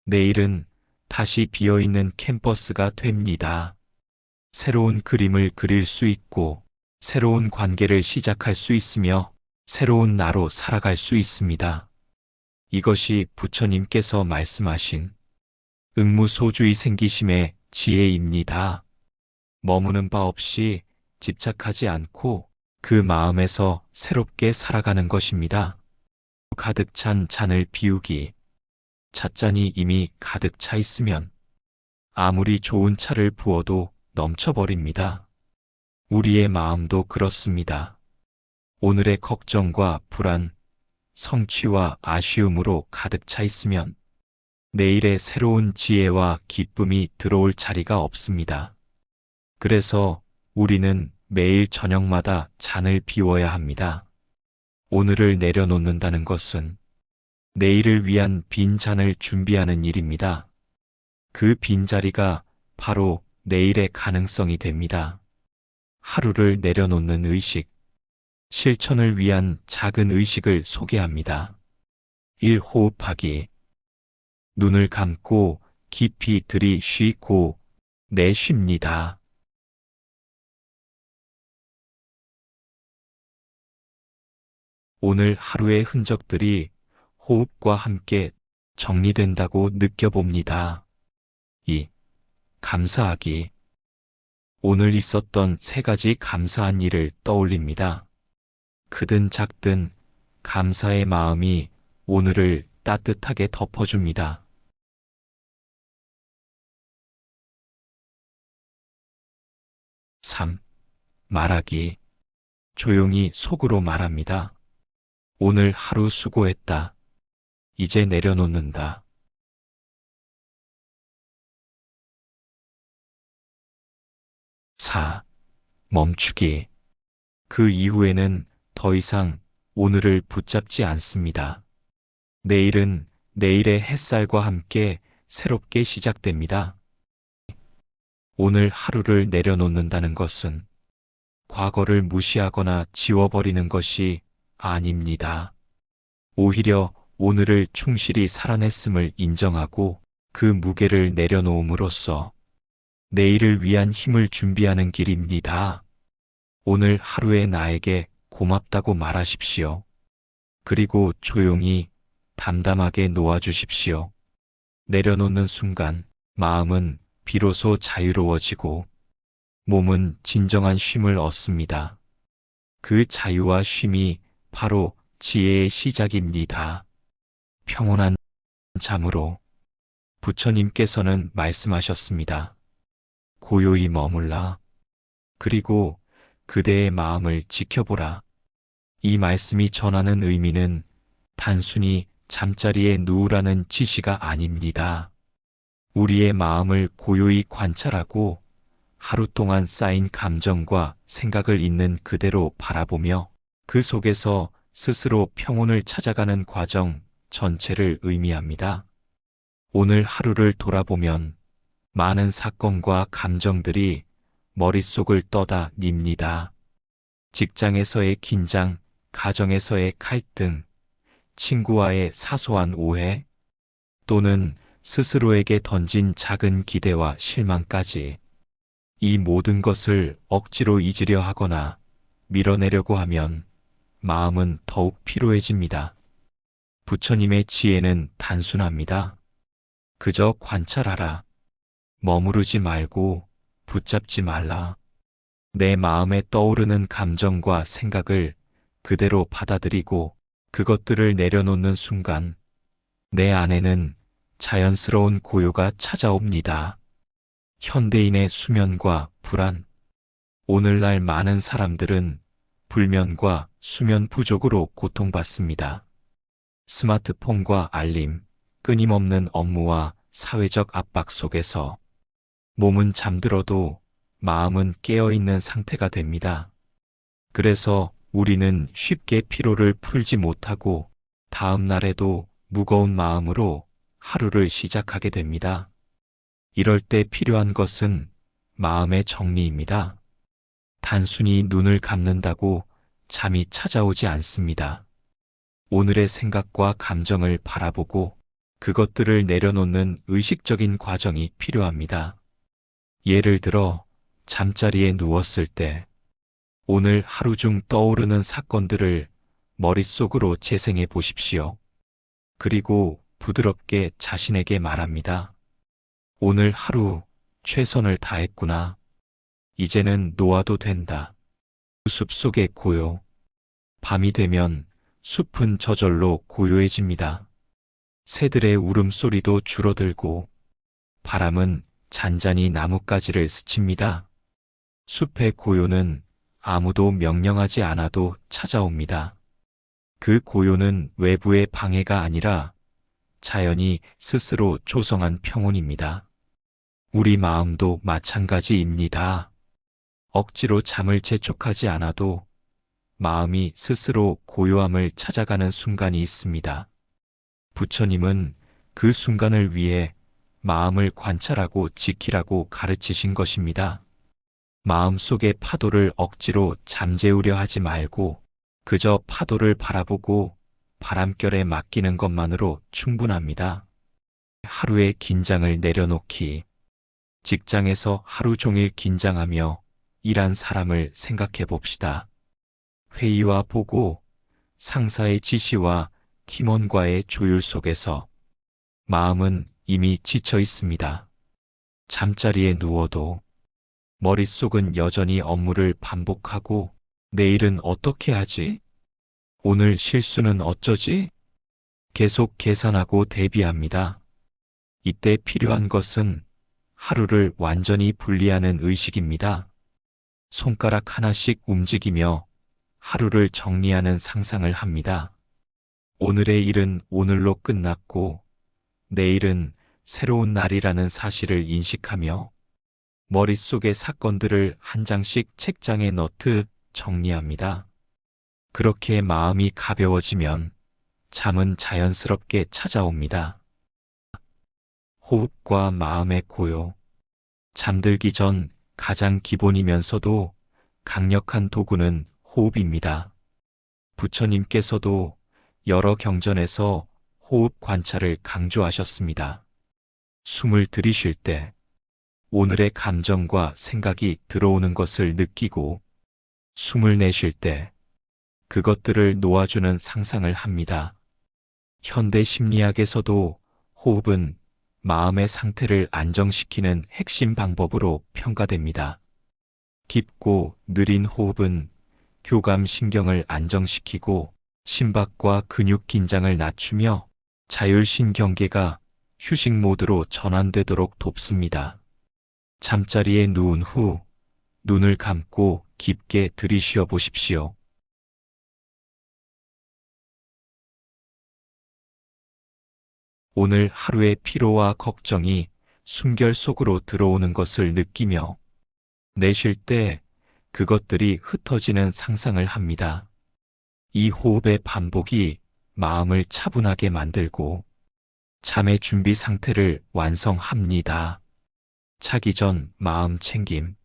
내일은 다시 비어있는 캔버스가 됩니다. 새로운 그림을 그릴 수 있고 새로운 관계를 시작할 수 있으며 새로운 나로 살아갈 수 있습니다. 이것이 부처님께서 말씀하신 응무소주의 생기심의 지혜입니다. 머무는 바 없이 집착하지 않고 그 마음에서 새롭게 살아가는 것입니다. 가득 찬 잔을 비우기. 찻잔이 이미 가득 차 있으면 아무리 좋은 차를 부어도 넘쳐버립니다. 우리의 마음도 그렇습니다. 오늘의 걱정과 불안, 성취와 아쉬움으로 가득 차 있으면 내일의 새로운 지혜와 기쁨이 들어올 자리가 없습니다. 그래서 우리는 매일 저녁마다 잔을 비워야 합니다. 오늘을 내려놓는다는 것은 내일을 위한 빈 잔을 준비하는 일입니다. 그 빈자리가 바로 내일의 가능성이 됩니다. 하루를 내려놓는 의식, 실천을 위한 작은 의식을 소개합니다. 1. 호흡하기. 눈을 감고 깊이 들이쉬고 내쉽니다. 오늘 하루의 흔적들이 호흡과 함께 정리된다고 느껴봅니다. 2. 감사하기. 오늘 있었던 3가지 감사한 일을 떠올립니다. 크든 작든 감사의 마음이 오늘을 따뜻하게 덮어줍니다. 3. 말하기. 조용히 속으로 말합니다. 오늘 하루 수고했다. 이제 내려놓는다. 4. 멈추기. 그 이후에는 더 이상 오늘을 붙잡지 않습니다. 내일은 내일의 햇살과 함께 새롭게 시작됩니다. 오늘 하루를 내려놓는다는 것은 과거를 무시하거나 지워버리는 것이 아닙니다. 오히려 오늘을 충실히 살아냈음을 인정하고 그 무게를 내려놓음으로써 내일을 위한 힘을 준비하는 길입니다. 오늘 하루의 나에게 고맙다고 말하십시오. 그리고 조용히 담담하게 놓아주십시오. 내려놓는 순간 마음은 비로소 자유로워지고 몸은 진정한 쉼을 얻습니다. 그 자유와 쉼이 바로 지혜의 시작입니다. 평온한 잠으로 부처님께서는 말씀하셨습니다. 고요히 머물라. 그리고 그대의 마음을 지켜보라. 이 말씀이 전하는 의미는 단순히 잠자리에 누우라는 지시가 아닙니다. 우리의 마음을 고요히 관찰하고 하루 동안 쌓인 감정과 생각을 있는 그대로 바라보며 그 속에서 스스로 평온을 찾아가는 과정 전체를 의미합니다. 오늘 하루를 돌아보면 많은 사건과 감정들이 머릿속을 떠다닙니다. 직장에서의 긴장, 가정에서의 갈등, 친구와의 사소한 오해, 또는 스스로에게 던진 작은 기대와 실망까지 이 모든 것을 억지로 잊으려 하거나 밀어내려고 하면 마음은 더욱 피로해집니다. 부처님의 지혜는 단순합니다. 그저 관찰하라. 머무르지 말고 붙잡지 말라. 내 마음에 떠오르는 감정과 생각을 그대로 받아들이고 그것들을 내려놓는 순간 내 안에는 자연스러운 고요가 찾아옵니다. 현대인의 수면과 불안. 오늘날 많은 사람들은 불면과 수면 부족으로 고통받습니다. 스마트폰과 알림, 끊임없는 업무와 사회적 압박 속에서 몸은 잠들어도 마음은 깨어있는 상태가 됩니다. 그래서 우리는 쉽게 피로를 풀지 못하고 다음 날에도 무거운 마음으로 하루를 시작하게 됩니다. 이럴 때 필요한 것은 마음의 정리입니다. 단순히 눈을 감는다고 잠이 찾아오지 않습니다. 오늘의 생각과 감정을 바라보고 그것들을 내려놓는 의식적인 과정이 필요합니다. 예를 들어 잠자리에 누웠을 때 오늘 하루 중 떠오르는 사건들을 머릿속으로 재생해 보십시오. 그리고 부드럽게 자신에게 말합니다. 오늘 하루 최선을 다했구나. 이제는 놓아도 된다. 숲속의 고요. 밤이 되면 숲은 저절로 고요해집니다. 새들의 울음소리도 줄어들고 바람은 잔잔히 나뭇가지를 스칩니다. 숲의 고요는 아무도 명령하지 않아도 찾아옵니다. 그 고요는 외부의 방해가 아니라 자연이 스스로 조성한 평온입니다. 우리 마음도 마찬가지입니다. 억지로 잠을 재촉하지 않아도 마음이 스스로 고요함을 찾아가는 순간이 있습니다. 부처님은 그 순간을 위해 마음을 관찰하고 지키라고 가르치신 것입니다. 마음속의 파도를 억지로 잠재우려 하지 말고 그저 파도를 바라보고 바람결에 맡기는 것만으로 충분합니다. 하루의 긴장을 내려놓기. 직장에서 하루 종일 긴장하며 일한 사람을 생각해 봅시다. 회의와 보고, 상사의 지시와 팀원과의 조율 속에서 마음은 이미 지쳐 있습니다. 잠자리에 누워도 머릿속은 여전히 업무를 반복하고 내일은 어떻게 하지? 오늘 실수는 어쩌지? 계속 계산하고 대비합니다. 이때 필요한 것은 하루를 완전히 분리하는 의식입니다. 손가락 하나씩 움직이며 하루를 정리하는 상상을 합니다. 오늘의 일은 오늘로 끝났고 내일은 새로운 날이라는 사실을 인식하며 머릿속의 사건들을 한 장씩 책장에 넣듯 정리합니다. 그렇게 마음이 가벼워지면 잠은 자연스럽게 찾아옵니다. 호흡과 마음의 고요. 잠들기 전 가장 기본이면서도 강력한 도구는 호흡입니다. 부처님께서도 여러 경전에서 호흡 관찰을 강조하셨습니다. 숨을 들이쉴 때 오늘의 감정과 생각이 들어오는 것을 느끼고 숨을 내쉴 때 그것들을 놓아주는 상상을 합니다. 현대 심리학에서도 호흡은 마음의 상태를 안정시키는 핵심 방법으로 평가됩니다. 깊고 느린 호흡은 교감 신경을 안정시키고 심박과 근육 긴장을 낮추며 자율신경계가 휴식 모드로 전환되도록 돕습니다. 잠자리에 누운 후 눈을 감고 깊게 들이쉬어 보십시오. 오늘 하루의 피로와 걱정이 숨결 속으로 들어오는 것을 느끼며 내쉴 때 그것들이 흩어지는 상상을 합니다. 이 호흡의 반복이 마음을 차분하게 만들고 잠의 준비 상태를 완성합니다. 자기 전 마음 챙김.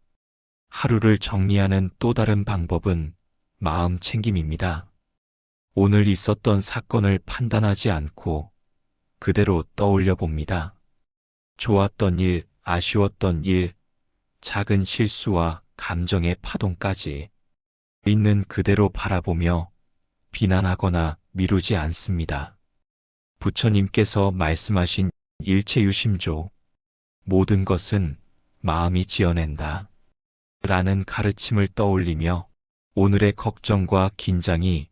하루를 정리하는 또 다른 방법은 마음 챙김입니다. 오늘 있었던 사건을 판단하지 않고 그대로 떠올려 봅니다. 좋았던 일, 아쉬웠던 일, 작은 실수와 감정의 파동까지 있는 그대로 바라보며 비난하거나 미루지 않습니다. 부처님께서 말씀하신 일체유심조, 모든 것은 마음이 지어낸다 라는 가르침을 떠올리며 오늘의 걱정과 긴장이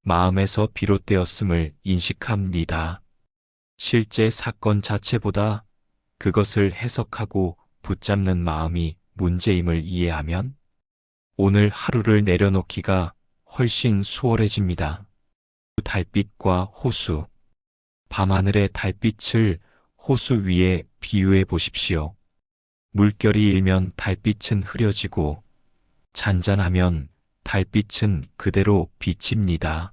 마음에서 비롯되었음을 인식합니다. 실제 사건 자체보다 그것을 해석하고 붙잡는 마음이 문제임을 이해하면 오늘 하루를 내려놓기가 훨씬 수월해집니다. 달빛과 호수. 밤하늘의 달빛을 호수 위에 비유해 보십시오. 물결이 일면 달빛은 흐려지고 잔잔하면 달빛은 그대로 비칩니다.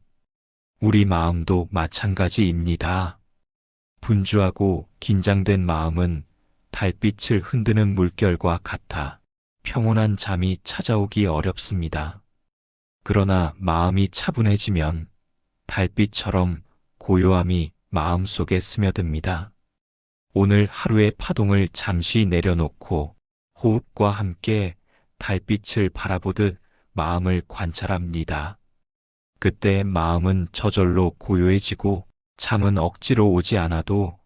우리 마음도 마찬가지입니다. 분주하고 긴장된 마음은 달빛을 흔드는 물결과 같아 평온한 잠이 찾아오기 어렵습니다. 그러나 마음이 차분해지면 달빛처럼 고요함이 마음속에 스며듭니다. 오늘 하루의 파동을 잠시 내려놓고 호흡과 함께 달빛을 바라보듯 마음을 관찰합니다. 그때 마음은 저절로 고요해지고 잠은 억지로 오지 않아도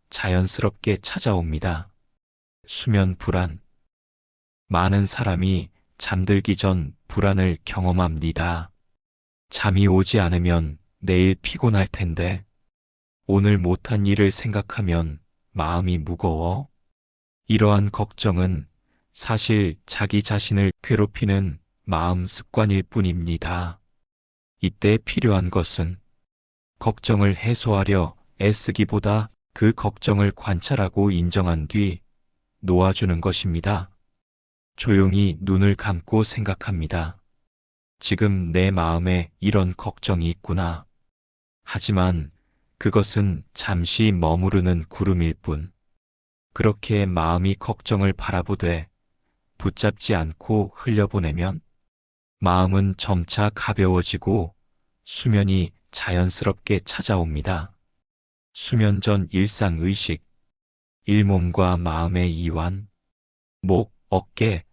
자연스럽게 찾아옵니다. 수면 불안. 많은 사람이 잠들기 전 불안을 경험합니다. 잠이 오지 않으면 내일 피곤할 텐데, 오늘 못한 일을 생각하면 마음이 무거워. 이러한 걱정은 사실 자기 자신을 괴롭히는 마음 습관일 뿐입니다. 이때 필요한 것은 걱정을 해소하려 애쓰기보다 그 걱정을 관찰하고 인정한 뒤 놓아주는 것입니다. 조용히 눈을 감고 생각합니다. 지금 내 마음에 이런 걱정이 있구나. 하지만 그것은 잠시 머무르는 구름일 뿐. 그렇게 마음이 걱정을 바라보되 붙잡지 않고 흘려보내면 마음은 점차 가벼워지고 수면이 자연스럽게 찾아옵니다. 수면 전 일상의식. 일몸과 마음의 이완. 목, 어깨,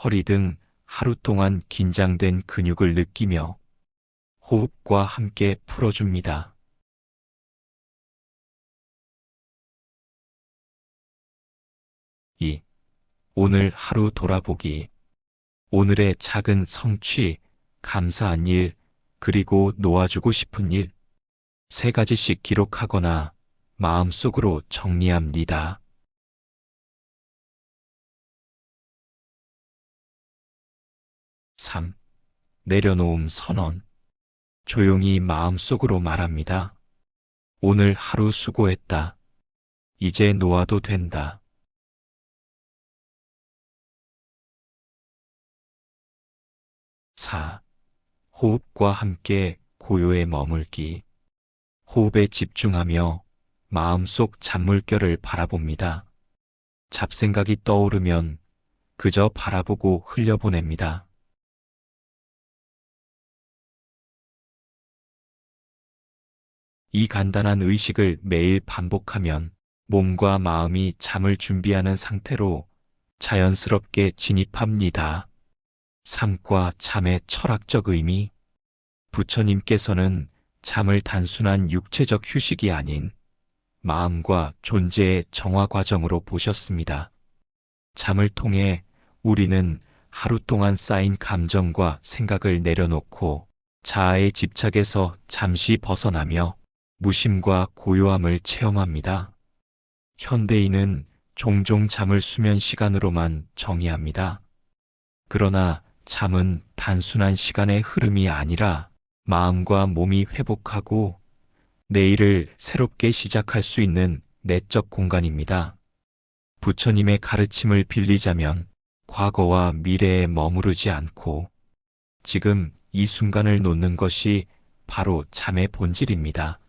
허리 등 하루 동안 긴장된 근육을 느끼며 호흡과 함께 풀어줍니다. 2. 오늘 하루 돌아보기. 오늘의 작은 성취, 감사한 일, 그리고 놓아주고 싶은 일. 3가지씩 기록하거나 마음속으로 정리합니다. 3. 내려놓음 선언. 조용히 마음속으로 말합니다. 오늘 하루 수고했다. 이제 놓아도 된다. 4. 호흡과 함께 고요에 머물기. 호흡에 집중하며 마음속 잔물결을 바라봅니다. 잡생각이 떠오르면 그저 바라보고 흘려보냅니다. 이 간단한 의식을 매일 반복하면 몸과 마음이 잠을 준비하는 상태로 자연스럽게 진입합니다. 삶과 잠의 철학적 의미. 부처님께서는 잠을 단순한 육체적 휴식이 아닌 마음과 존재의 정화 과정으로 보셨습니다. 잠을 통해 우리는 하루 동안 쌓인 감정과 생각을 내려놓고 자아의 집착에서 잠시 벗어나며 무심과 고요함을 체험합니다. 현대인은 종종 잠을 수면 시간으로만 정의합니다. 그러나 잠은 단순한 시간의 흐름이 아니라 마음과 몸이 회복하고 내일을 새롭게 시작할 수 있는 내적 공간입니다. 부처님의 가르침을 빌리자면 과거와 미래에 머무르지 않고 지금 이 순간을 놓는 것이 바로 잠의 본질입니다.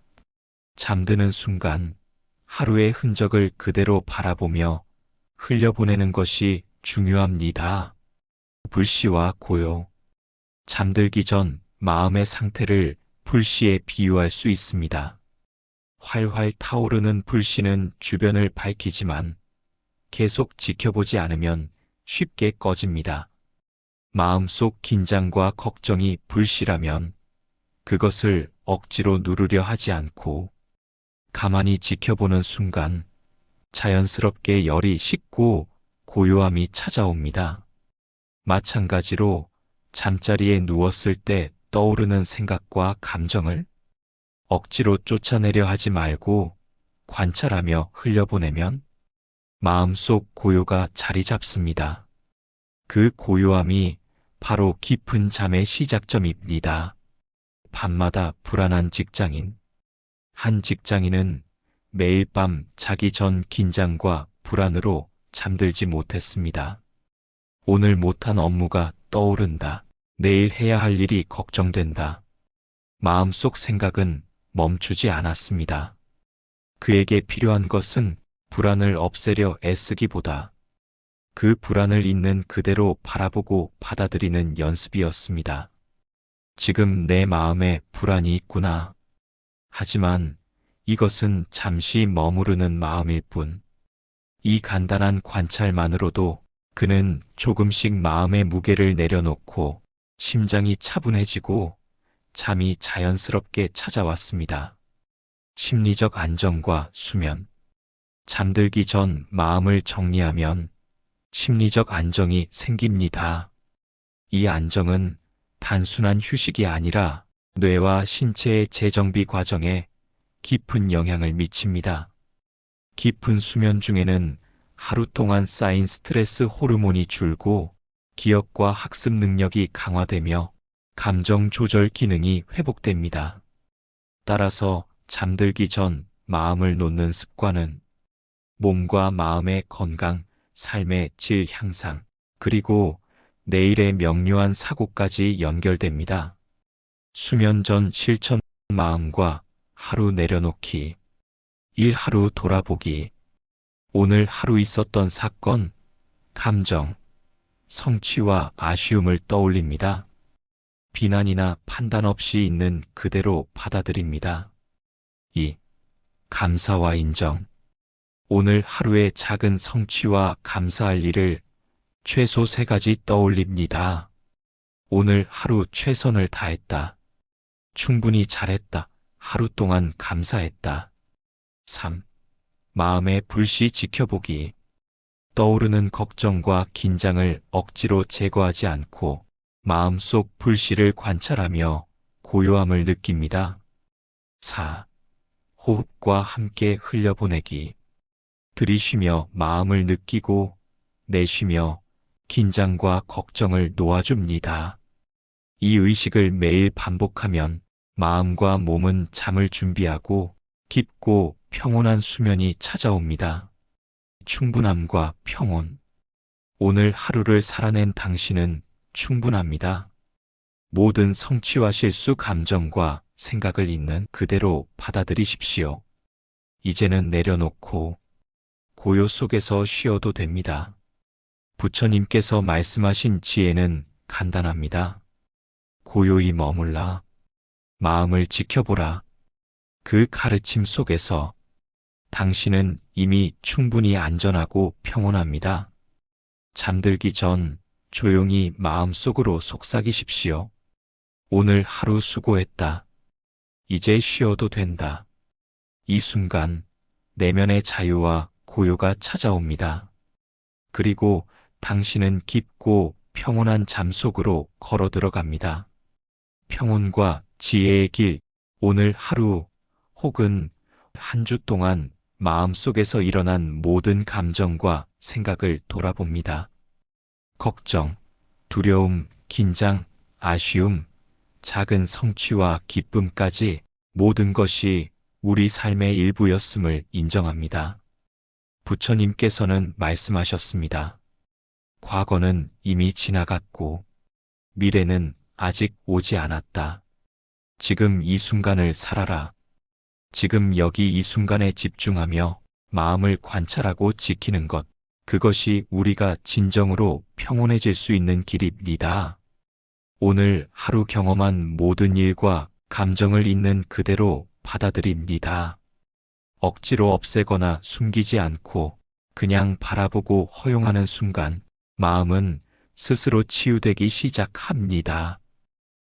잠드는 순간 하루의 흔적을 그대로 바라보며 흘려보내는 것이 중요합니다. 불씨와 고요. 잠들기 전 마음의 상태를 불씨에 비유할 수 있습니다. 활활 타오르는 불씨는 주변을 밝히지만 계속 지켜보지 않으면 쉽게 꺼집니다. 마음속 긴장과 걱정이 불씨라면 그것을 억지로 누르려 하지 않고 가만히 지켜보는 순간 자연스럽게 열이 식고 고요함이 찾아옵니다. 마찬가지로 잠자리에 누웠을 때 떠오르는 생각과 감정을 억지로 쫓아내려 하지 말고 관찰하며 흘려보내면 마음속 고요가 자리 잡습니다. 그 고요함이 바로 깊은 잠의 시작점입니다. 밤마다 불안한 직장인. 한 직장인은 매일 밤 자기 전 긴장과 불안으로 잠들지 못했습니다. 오늘 못한 업무가 떠오른다. 내일 해야 할 일이 걱정된다. 마음속 생각은 멈추지 않았습니다. 그에게 필요한 것은 불안을 없애려 애쓰기보다 그 불안을 있는 그대로 바라보고 받아들이는 연습이었습니다. 지금 내 마음에 불안이 있구나. 하지만 이것은 잠시 머무르는 마음일 뿐. 이 간단한 관찰만으로도 그는 조금씩 마음의 무게를 내려놓고 심장이 차분해지고 잠이 자연스럽게 찾아왔습니다. 심리적 안정과 수면. 잠들기 전 마음을 정리하면 심리적 안정이 생깁니다. 이 안정은 단순한 휴식이 아니라 뇌와 신체의 재정비 과정에 깊은 영향을 미칩니다. 깊은 수면 중에는 하루 동안 쌓인 스트레스 호르몬이 줄고 기억과 학습 능력이 강화되며 감정 조절 기능이 회복됩니다. 따라서 잠들기 전 마음을 놓는 습관은 몸과 마음의 건강, 삶의 질 향상, 그리고 내일의 명료한 사고까지 연결됩니다. 수면 전 실천. 마음과 하루 내려놓기. 일 하루 돌아보기. 오늘 하루 있었던 사건, 감정, 성취와 아쉬움을 떠올립니다. 비난이나 판단 없이 있는 그대로 받아들입니다. 2. 감사와 인정. 오늘 하루의 작은 성취와 감사할 일을 최소 3가지 떠올립니다. 오늘 하루 최선을 다했다. 충분히 잘했다. 하루 동안 감사했다. 3. 마음의 불씨 지켜보기. 떠오르는 걱정과 긴장을 억지로 제거하지 않고 마음속 불씨를 관찰하며 고요함을 느낍니다. 4. 호흡과 함께 흘려보내기. 들이쉬며 마음을 느끼고 내쉬며 긴장과 걱정을 놓아줍니다. 이 의식을 매일 반복하면 마음과 몸은 잠을 준비하고 깊고 평온한 수면이 찾아옵니다. 충분함과 평온. 오늘 하루를 살아낸 당신은 충분합니다. 모든 성취와 실수 감정과 생각을 있는 그대로 받아들이십시오. 이제는 내려놓고 고요 속에서 쉬어도 됩니다. 부처님께서 말씀하신 지혜는 간단합니다. 고요히 머물라. 마음을 지켜보라. 그 가르침 속에서 당신은 이미 충분히 안전하고 평온합니다. 잠들기 전 조용히 마음속으로 속삭이십시오. 오늘 하루 수고했다. 이제 쉬어도 된다. 이 순간 내면의 자유와 고요가 찾아옵니다. 그리고 당신은 깊고 평온한 잠 속으로 걸어 들어갑니다. 평온과 지혜의 길, 오늘 하루 혹은 한 주 동안 마음속에서 일어난 모든 감정과 생각을 돌아봅니다. 걱정, 두려움, 긴장, 아쉬움, 작은 성취와 기쁨까지 모든 것이 우리 삶의 일부였음을 인정합니다. 부처님께서는 말씀하셨습니다. 과거는 이미 지나갔고 미래는 아직 오지 않았다. 지금 이 순간을 살아라. 지금 여기 이 순간에 집중하며 마음을 관찰하고 지키는 것, 그것이 우리가 진정으로 평온해질 수 있는 길입니다. 오늘 하루 경험한 모든 일과 감정을 있는 그대로 받아들입니다. 억지로 없애거나 숨기지 않고 그냥 바라보고 허용하는 순간 마음은 스스로 치유되기 시작합니다.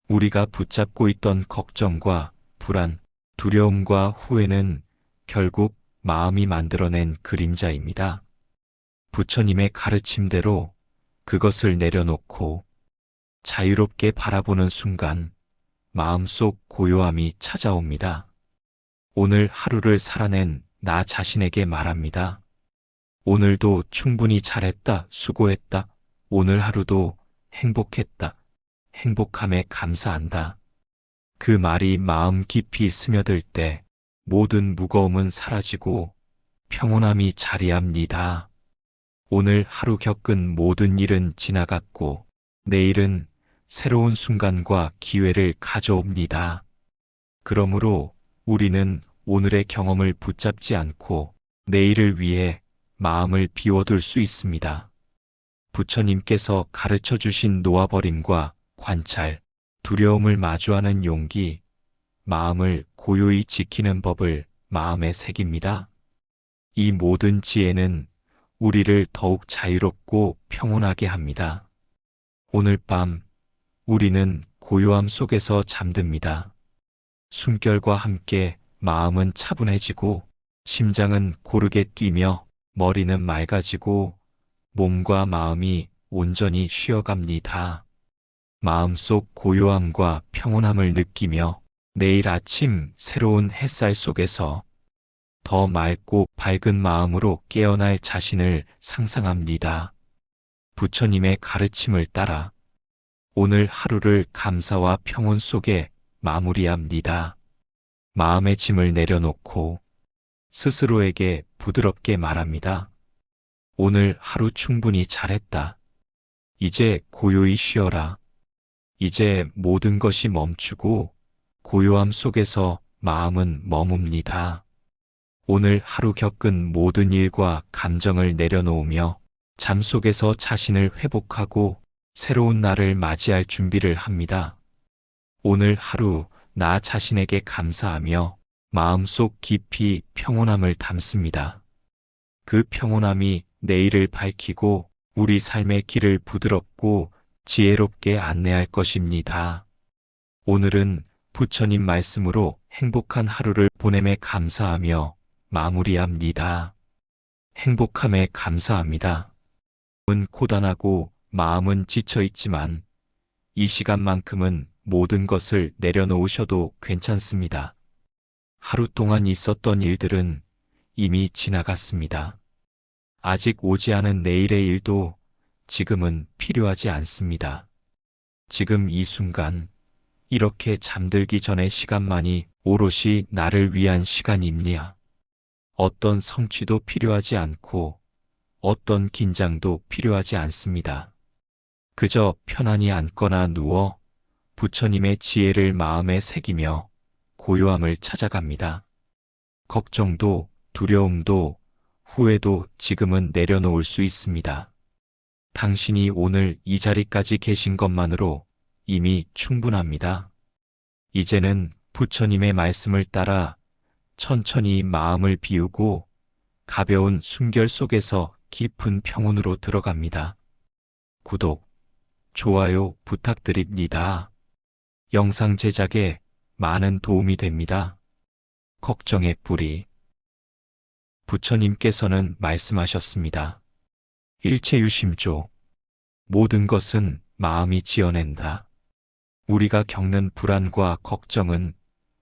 우리가 붙잡고 있던 걱정과 불안, 두려움과 후회는 결국 마음이 만들어낸 그림자입니다. 부처님의 가르침대로 그것을 내려놓고 자유롭게 바라보는 순간 마음속 고요함이 찾아옵니다. 오늘 하루를 살아낸 나 자신에게 말합니다. 오늘도 충분히 잘했다, 수고했다. 오늘 하루도 행복했다. 행복함에 감사한다. 그 말이 마음 깊이 스며들 때 모든 무거움은 사라지고 평온함이 자리합니다. 오늘 하루 겪은 모든 일은 지나갔고 내일은 새로운 순간과 기회를 가져옵니다. 그러므로 우리는 오늘의 경험을 붙잡지 않고 내일을 위해 마음을 비워둘 수 있습니다. 부처님께서 가르쳐 주신 놓아버림과 관찰, 두려움을 마주하는 용기, 마음을 고요히 지키는 법을 마음에 새깁니다. 이 모든 지혜는 우리를 더욱 자유롭고 평온하게 합니다. 오늘 밤 우리는 고요함 속에서 잠듭니다. 숨결과 함께 마음은 차분해지고 심장은 고르게 뛰며 머리는 맑아지고 몸과 마음이 온전히 쉬어갑니다. 마음속 고요함과 평온함을 느끼며 내일 아침 새로운 햇살 속에서 더 맑고 밝은 마음으로 깨어날 자신을 상상합니다. 부처님의 가르침을 따라 오늘 하루를 감사와 평온 속에 마무리합니다. 마음의 짐을 내려놓고 스스로에게 부드럽게 말합니다. 오늘 하루 충분히 잘했다. 이제 고요히 쉬어라. 이제 모든 것이 멈추고 고요함 속에서 마음은 머뭅니다. 오늘 하루 겪은 모든 일과 감정을 내려놓으며 잠 속에서 자신을 회복하고 새로운 날을 맞이할 준비를 합니다. 오늘 하루 나 자신에게 감사하며 마음속 깊이 평온함을 담습니다. 그 평온함이 내일을 밝히고 우리 삶의 길을 부드럽고 지혜롭게 안내할 것입니다. 오늘은 부처님 말씀으로 행복한 하루를 보냄에 감사하며 마무리합니다. 행복함에 감사합니다. 몸은 고단하고 마음은 지쳐 있지만 이 시간만큼은 모든 것을 내려놓으셔도 괜찮습니다. 하루 동안 있었던 일들은 이미 지나갔습니다. 아직 오지 않은 내일의 일도 지금은 필요하지 않습니다. 지금 이 순간, 이렇게 잠들기 전의 시간만이 오롯이 나를 위한 시간입니다. 어떤 성취도 필요하지 않고 어떤 긴장도 필요하지 않습니다. 그저 편안히 앉거나 누워 부처님의 지혜를 마음에 새기며 고요함을 찾아갑니다. 걱정도 두려움도 후회도 지금은 내려놓을 수 있습니다. 당신이 오늘 이 자리까지 계신 것만으로 이미 충분합니다. 이제는 부처님의 말씀을 따라 천천히 마음을 비우고 가벼운 숨결 속에서 깊은 평온으로 들어갑니다. 구독, 좋아요 부탁드립니다. 영상 제작에 많은 도움이 됩니다. 걱정의 뿌리. 부처님께서는 말씀하셨습니다. 일체유심조. 모든 것은 마음이 지어낸다. 우리가 겪는 불안과 걱정은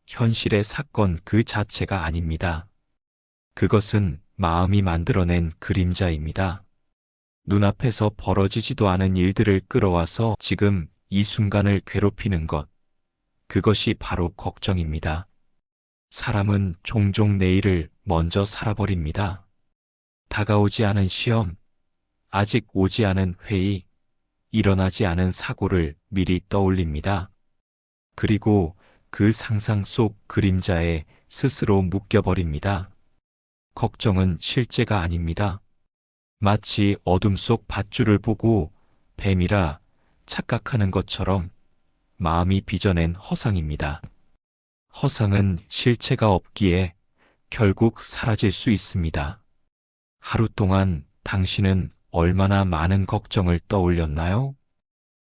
현실의 사건 그 자체가 아닙니다. 그것은 마음이 만들어낸 그림자입니다. 눈앞에서 벌어지지도 않은 일들을 끌어와서 지금 이 순간을 괴롭히는 것. 그것이 바로 걱정입니다. 사람은 종종 내일을 먼저 살아버립니다. 다가오지 않은 시험, 아직 오지 않은 회의, 일어나지 않은 사고를 미리 떠올립니다. 그리고 그 상상 속 그림자에 스스로 묶여버립니다. 걱정은 실제가 아닙니다. 마치 어둠 속 밧줄을 보고 뱀이라 착각하는 것처럼 마음이 빚어낸 허상입니다. 허상은 실체가 없기에 결국 사라질 수 있습니다. 하루 동안 당신은 얼마나 많은 걱정을 떠올렸나요?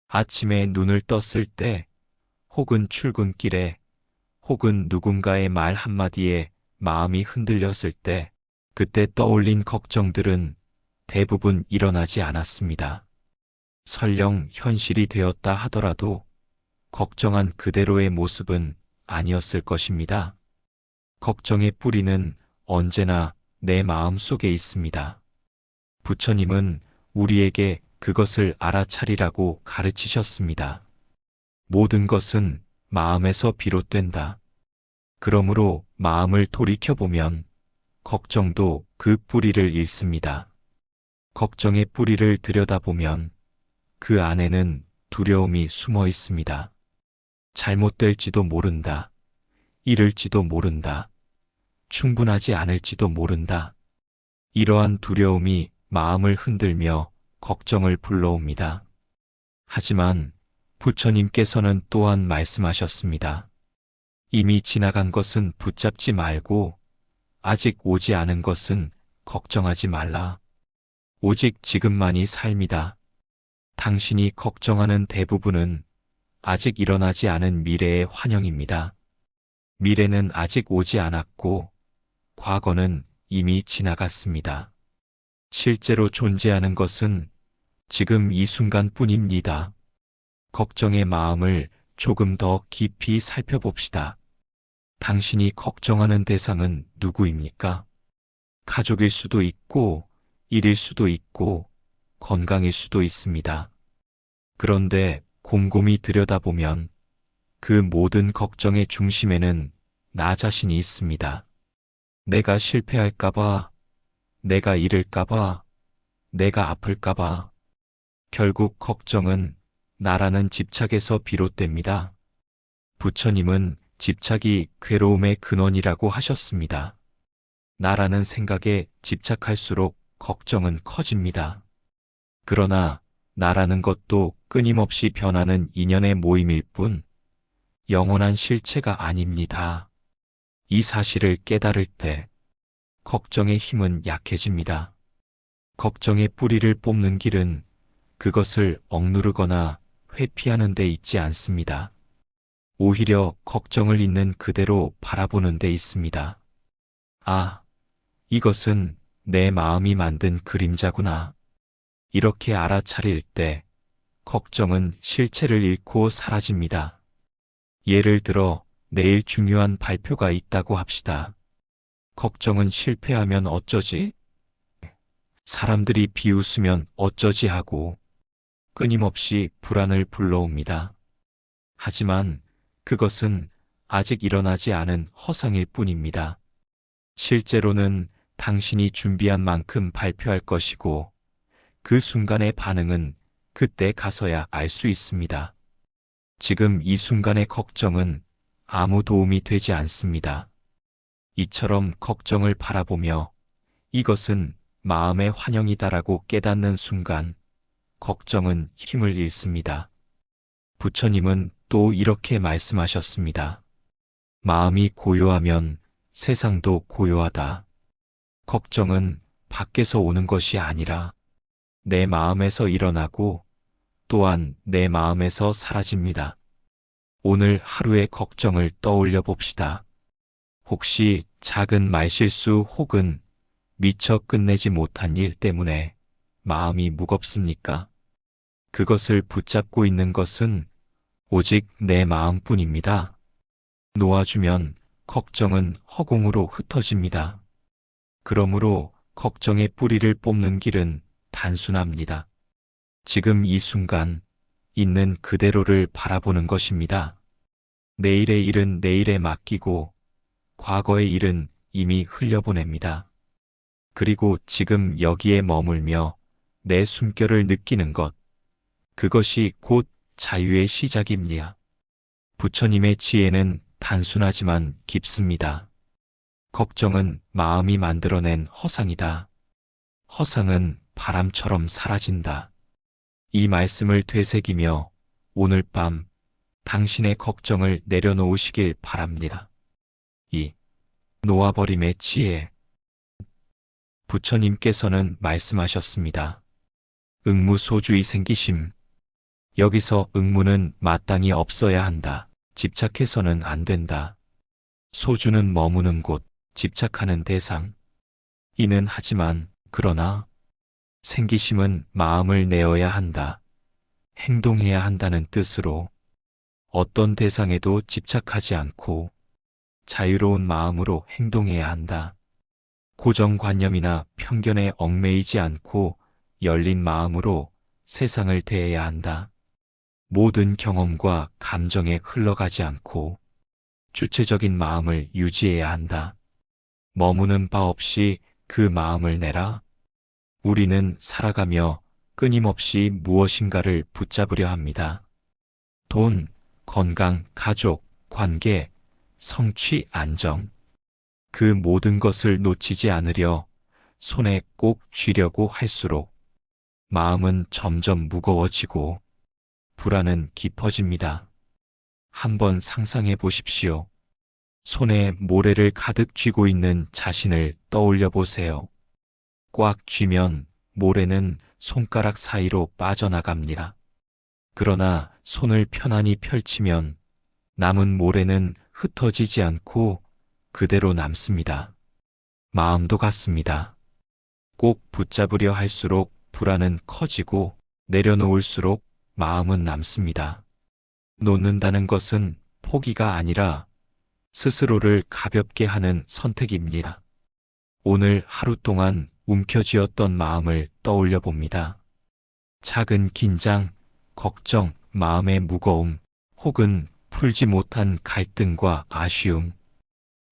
아침에 눈을 떴을 때, 혹은 출근길에, 혹은 누군가의 말 한마디에 마음이 흔들렸을 때, 그때 떠올린 걱정들은 대부분 일어나지 않았습니다. 설령 현실이 되었다 하더라도 걱정한 그대로의 모습은 아니었을 것입니다. 걱정의 뿌리는 언제나 내 마음 속에 있습니다. 부처님은 우리에게 그것을 알아차리라고 가르치셨습니다. 모든 것은 마음에서 비롯된다. 그러므로 마음을 돌이켜보면 걱정도 그 뿌리를 잃습니다. 걱정의 뿌리를 들여다보면 그 안에는 두려움이 숨어 있습니다. 잘못될지도 모른다. 잃을지도 모른다. 충분하지 않을지도 모른다. 이러한 두려움이 마음을 흔들며 걱정을 불러옵니다. 하지만 부처님께서는 또한 말씀하셨습니다. 이미 지나간 것은 붙잡지 말고 아직 오지 않은 것은 걱정하지 말라. 오직 지금만이 삶이다. 당신이 걱정하는 대부분은 아직 일어나지 않은 미래의 환영입니다. 미래는 아직 오지 않았고 과거는 이미 지나갔습니다. 실제로 존재하는 것은 지금 이 순간뿐입니다. 걱정의 마음을 조금 더 깊이 살펴봅시다. 당신이 걱정하는 대상은 누구입니까? 가족일 수도 있고, 일일 수도 있고, 건강일 수도 있습니다. 그런데 곰곰이 들여다보면 그 모든 걱정의 중심에는 나 자신이 있습니다. 내가 실패할까봐, 내가 잃을까봐, 내가 아플까봐. 결국 걱정은 나라는 집착에서 비롯됩니다. 부처님은 집착이 괴로움의 근원이라고 하셨습니다. 나라는 생각에 집착할수록 걱정은 커집니다. 그러나 나라는 것도 끊임없이 변하는 인연의 모임일 뿐 영원한 실체가 아닙니다. 이 사실을 깨달을 때 걱정의 힘은 약해집니다. 걱정의 뿌리를 뽑는 길은 그것을 억누르거나 회피하는 데 있지 않습니다. 오히려 걱정을 있는 그대로 바라보는 데 있습니다. 아, 이것은 내 마음이 만든 그림자구나. 이렇게 알아차릴 때 걱정은 실체를 잃고 사라집니다. 예를 들어 내일 중요한 발표가 있다고 합시다. 걱정은 실패하면 어쩌지? 사람들이 비웃으면 어쩌지 하고 끊임없이 불안을 불러옵니다. 하지만 그것은 아직 일어나지 않은 허상일 뿐입니다. 실제로는 당신이 준비한 만큼 발표할 것이고 그 순간의 반응은 그때 가서야 알 수 있습니다. 지금 이 순간의 걱정은 아무 도움이 되지 않습니다. 이처럼 걱정을 바라보며 이것은 마음의 환영이다라고 깨닫는 순간 걱정은 힘을 잃습니다. 부처님은 또 이렇게 말씀하셨습니다. 마음이 고요하면 세상도 고요하다. 걱정은 밖에서 오는 것이 아니라 내 마음에서 일어나고 또한 내 마음에서 사라집니다. 오늘 하루의 걱정을 떠올려 봅시다. 혹시 작은 말실수 혹은 미처 끝내지 못한 일 때문에 마음이 무겁습니까? 그것을 붙잡고 있는 것은 오직 내 마음뿐입니다. 놓아주면 걱정은 허공으로 흩어집니다. 그러므로 걱정의 뿌리를 뽑는 길은 단순합니다. 지금 이 순간 있는 그대로를 바라보는 것입니다. 내일의 일은 내일에 맡기고 과거의 일은 이미 흘려보냅니다. 그리고 지금 여기에 머물며 내 숨결을 느끼는 것, 그것이 곧 자유의 시작입니다. 부처님의 지혜는 단순하지만 깊습니다. 걱정은 마음이 만들어낸 허상이다. 허상은 바람처럼 사라진다. 이 말씀을 되새기며 오늘 밤 당신의 걱정을 내려놓으시길 바랍니다. 이 놓아버림의 지혜. 부처님께서는 말씀하셨습니다. 응무소주의 생기심. 여기서 응무는 마땅히 없어야 한다. 집착해서는 안 된다. 소주는 머무는 곳, 집착하는 대상. 이는 하지만, 그러나, 생기심은 마음을 내어야 한다. 행동해야 한다는 뜻으로 어떤 대상에도 집착하지 않고 자유로운 마음으로 행동해야 한다. 고정관념이나 편견에 얽매이지 않고 열린 마음으로 세상을 대해야 한다. 모든 경험과 감정에 흘러가지 않고 주체적인 마음을 유지해야 한다. 머무는 바 없이 그 마음을 내라. 우리는 살아가며 끊임없이 무엇인가를 붙잡으려 합니다. 돈, 건강, 가족, 관계, 성취, 안정. 그 모든 것을 놓치지 않으려 손에 꼭 쥐려고 할수록 마음은 점점 무거워지고 불안은 깊어집니다. 한번 상상해 보십시오. 손에 모래를 가득 쥐고 있는 자신을 떠올려 보세요. 꽉 쥐면 모래는 손가락 사이로 빠져나갑니다. 그러나 손을 편안히 펼치면 남은 모래는 흩어지지 않고 그대로 남습니다. 마음도 같습니다. 꼭 붙잡으려 할수록 불안은 커지고 내려놓을수록 마음은 남습니다. 놓는다는 것은 포기가 아니라 스스로를 가볍게 하는 선택입니다. 오늘 하루 동안 움켜쥐었던 마음을 떠올려 봅니다. 작은 긴장, 걱정, 마음의 무거움, 혹은 풀지 못한 갈등과 아쉬움.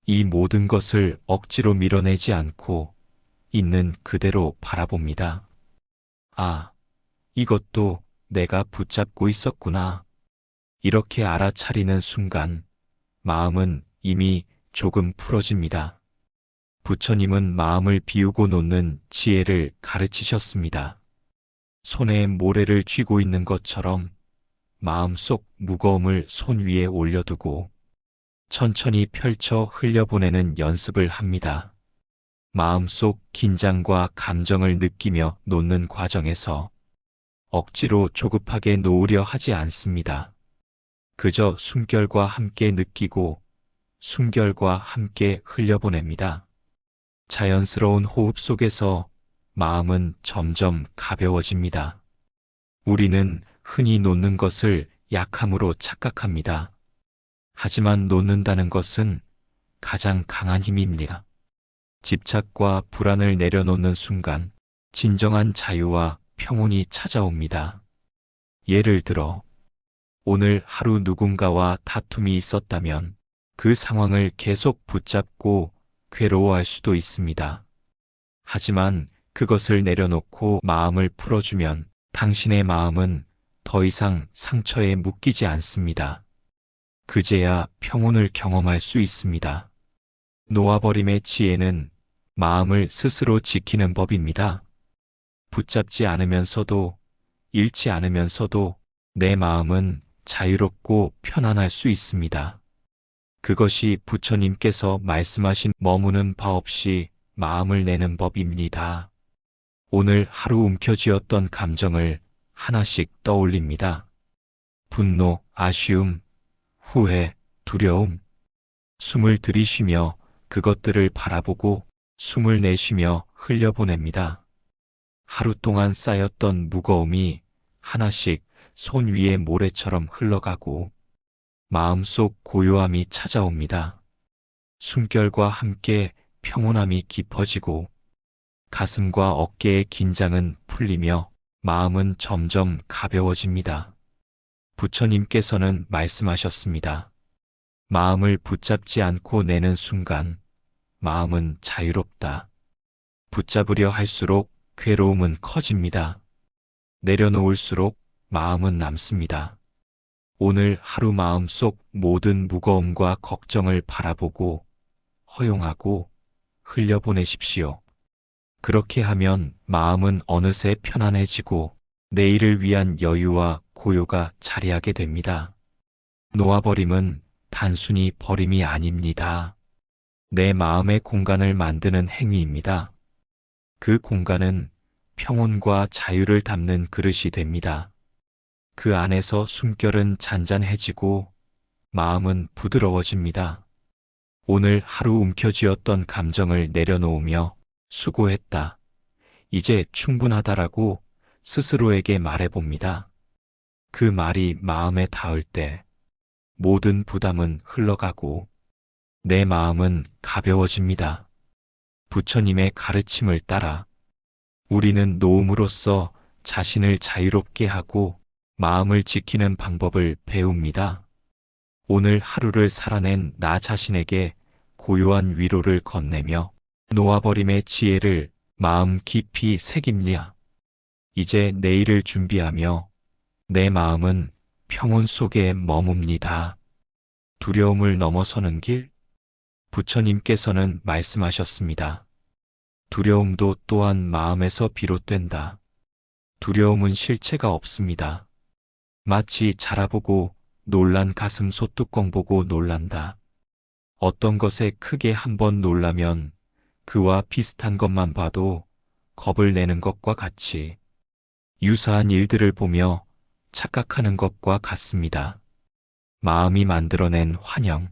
이 모든 것을 억지로 밀어내지 않고 있는 그대로 바라봅니다. 아, 이것도 내가 붙잡고 있었구나. 이렇게 알아차리는 순간 마음은 이미 조금 풀어집니다. 부처님은 마음을 비우고 놓는 지혜를 가르치셨습니다. 손에 모래를 쥐고 있는 것처럼 마음속 무거움을 손 위에 올려두고 천천히 펼쳐 흘려보내는 연습을 합니다. 마음속 긴장과 감정을 느끼며 놓는 과정에서 억지로 조급하게 놓으려 하지 않습니다. 그저 숨결과 함께 느끼고 숨결과 함께 흘려보냅니다. 자연스러운 호흡 속에서 마음은 점점 가벼워집니다. 우리는 흔히 놓는 것을 약함으로 착각합니다. 하지만 놓는다는 것은 가장 강한 힘입니다. 집착과 불안을 내려놓는 순간 진정한 자유와 평온이 찾아옵니다. 예를 들어 오늘 하루 누군가와 다툼이 있었다면 그 상황을 계속 붙잡고 괴로워할 수도 있습니다. 하지만 그것을 내려놓고 마음을 풀어주면 당신의 마음은 더 이상 상처에 묶이지 않습니다. 그제야 평온을 경험할 수 있습니다. 놓아버림의 지혜는 마음을 스스로 지키는 법입니다. 붙잡지 않으면서도 잃지 않으면서도 내 마음은 자유롭고 편안할 수 있습니다. 그것이 부처님께서 말씀하신 머무는 바 없이 마음을 내는 법입니다. 오늘 하루 움켜쥐었던 감정을 하나씩 떠올립니다. 분노, 아쉬움, 후회, 두려움. 숨을 들이쉬며 그것들을 바라보고 숨을 내쉬며 흘려보냅니다. 하루 동안 쌓였던 무거움이 하나씩 손 위에 모래처럼 흘러가고 마음속 고요함이 찾아옵니다. 숨결과 함께 평온함이 깊어지고 가슴과 어깨의 긴장은 풀리며 마음은 점점 가벼워집니다. 부처님께서는 말씀하셨습니다. 마음을 붙잡지 않고 내는 순간 마음은 자유롭다. 붙잡으려 할수록 괴로움은 커집니다. 내려놓을수록 마음은 남습니다. 오늘 하루 마음속 모든 무거움과 걱정을 바라보고 허용하고 흘려보내십시오. 그렇게 하면 마음은 어느새 편안해지고 내일을 위한 여유와 고요가 자리하게 됩니다. 놓아버림은 단순히 버림이 아닙니다. 내 마음의 공간을 만드는 행위입니다. 그 공간은 평온과 자유를 담는 그릇이 됩니다. 그 안에서 숨결은 잔잔해지고 마음은 부드러워집니다. 오늘 하루 움켜쥐었던 감정을 내려놓으며 수고했다. 이제 충분하다라고 스스로에게 말해봅니다. 그 말이 마음에 닿을 때 모든 부담은 흘러가고 내 마음은 가벼워집니다. 부처님의 가르침을 따라 우리는 노음으로써 자신을 자유롭게 하고 마음을 지키는 방법을 배웁니다. 오늘 하루를 살아낸 나 자신에게 고요한 위로를 건네며 놓아버림의 지혜를 마음 깊이 새깁니다. 이제 내일을 준비하며 내 마음은 평온 속에 머뭅니다. 두려움을 넘어서는 길? 부처님께서는 말씀하셨습니다. 두려움도 또한 마음에서 비롯된다. 두려움은 실체가 없습니다. 마치 자라보고 놀란 가슴 소뚜껑 보고 놀란다. 어떤 것에 크게 한번 놀라면 그와 비슷한 것만 봐도 겁을 내는 것과 같이 유사한 일들을 보며 착각하는 것과 같습니다. 마음이 만들어낸 환영,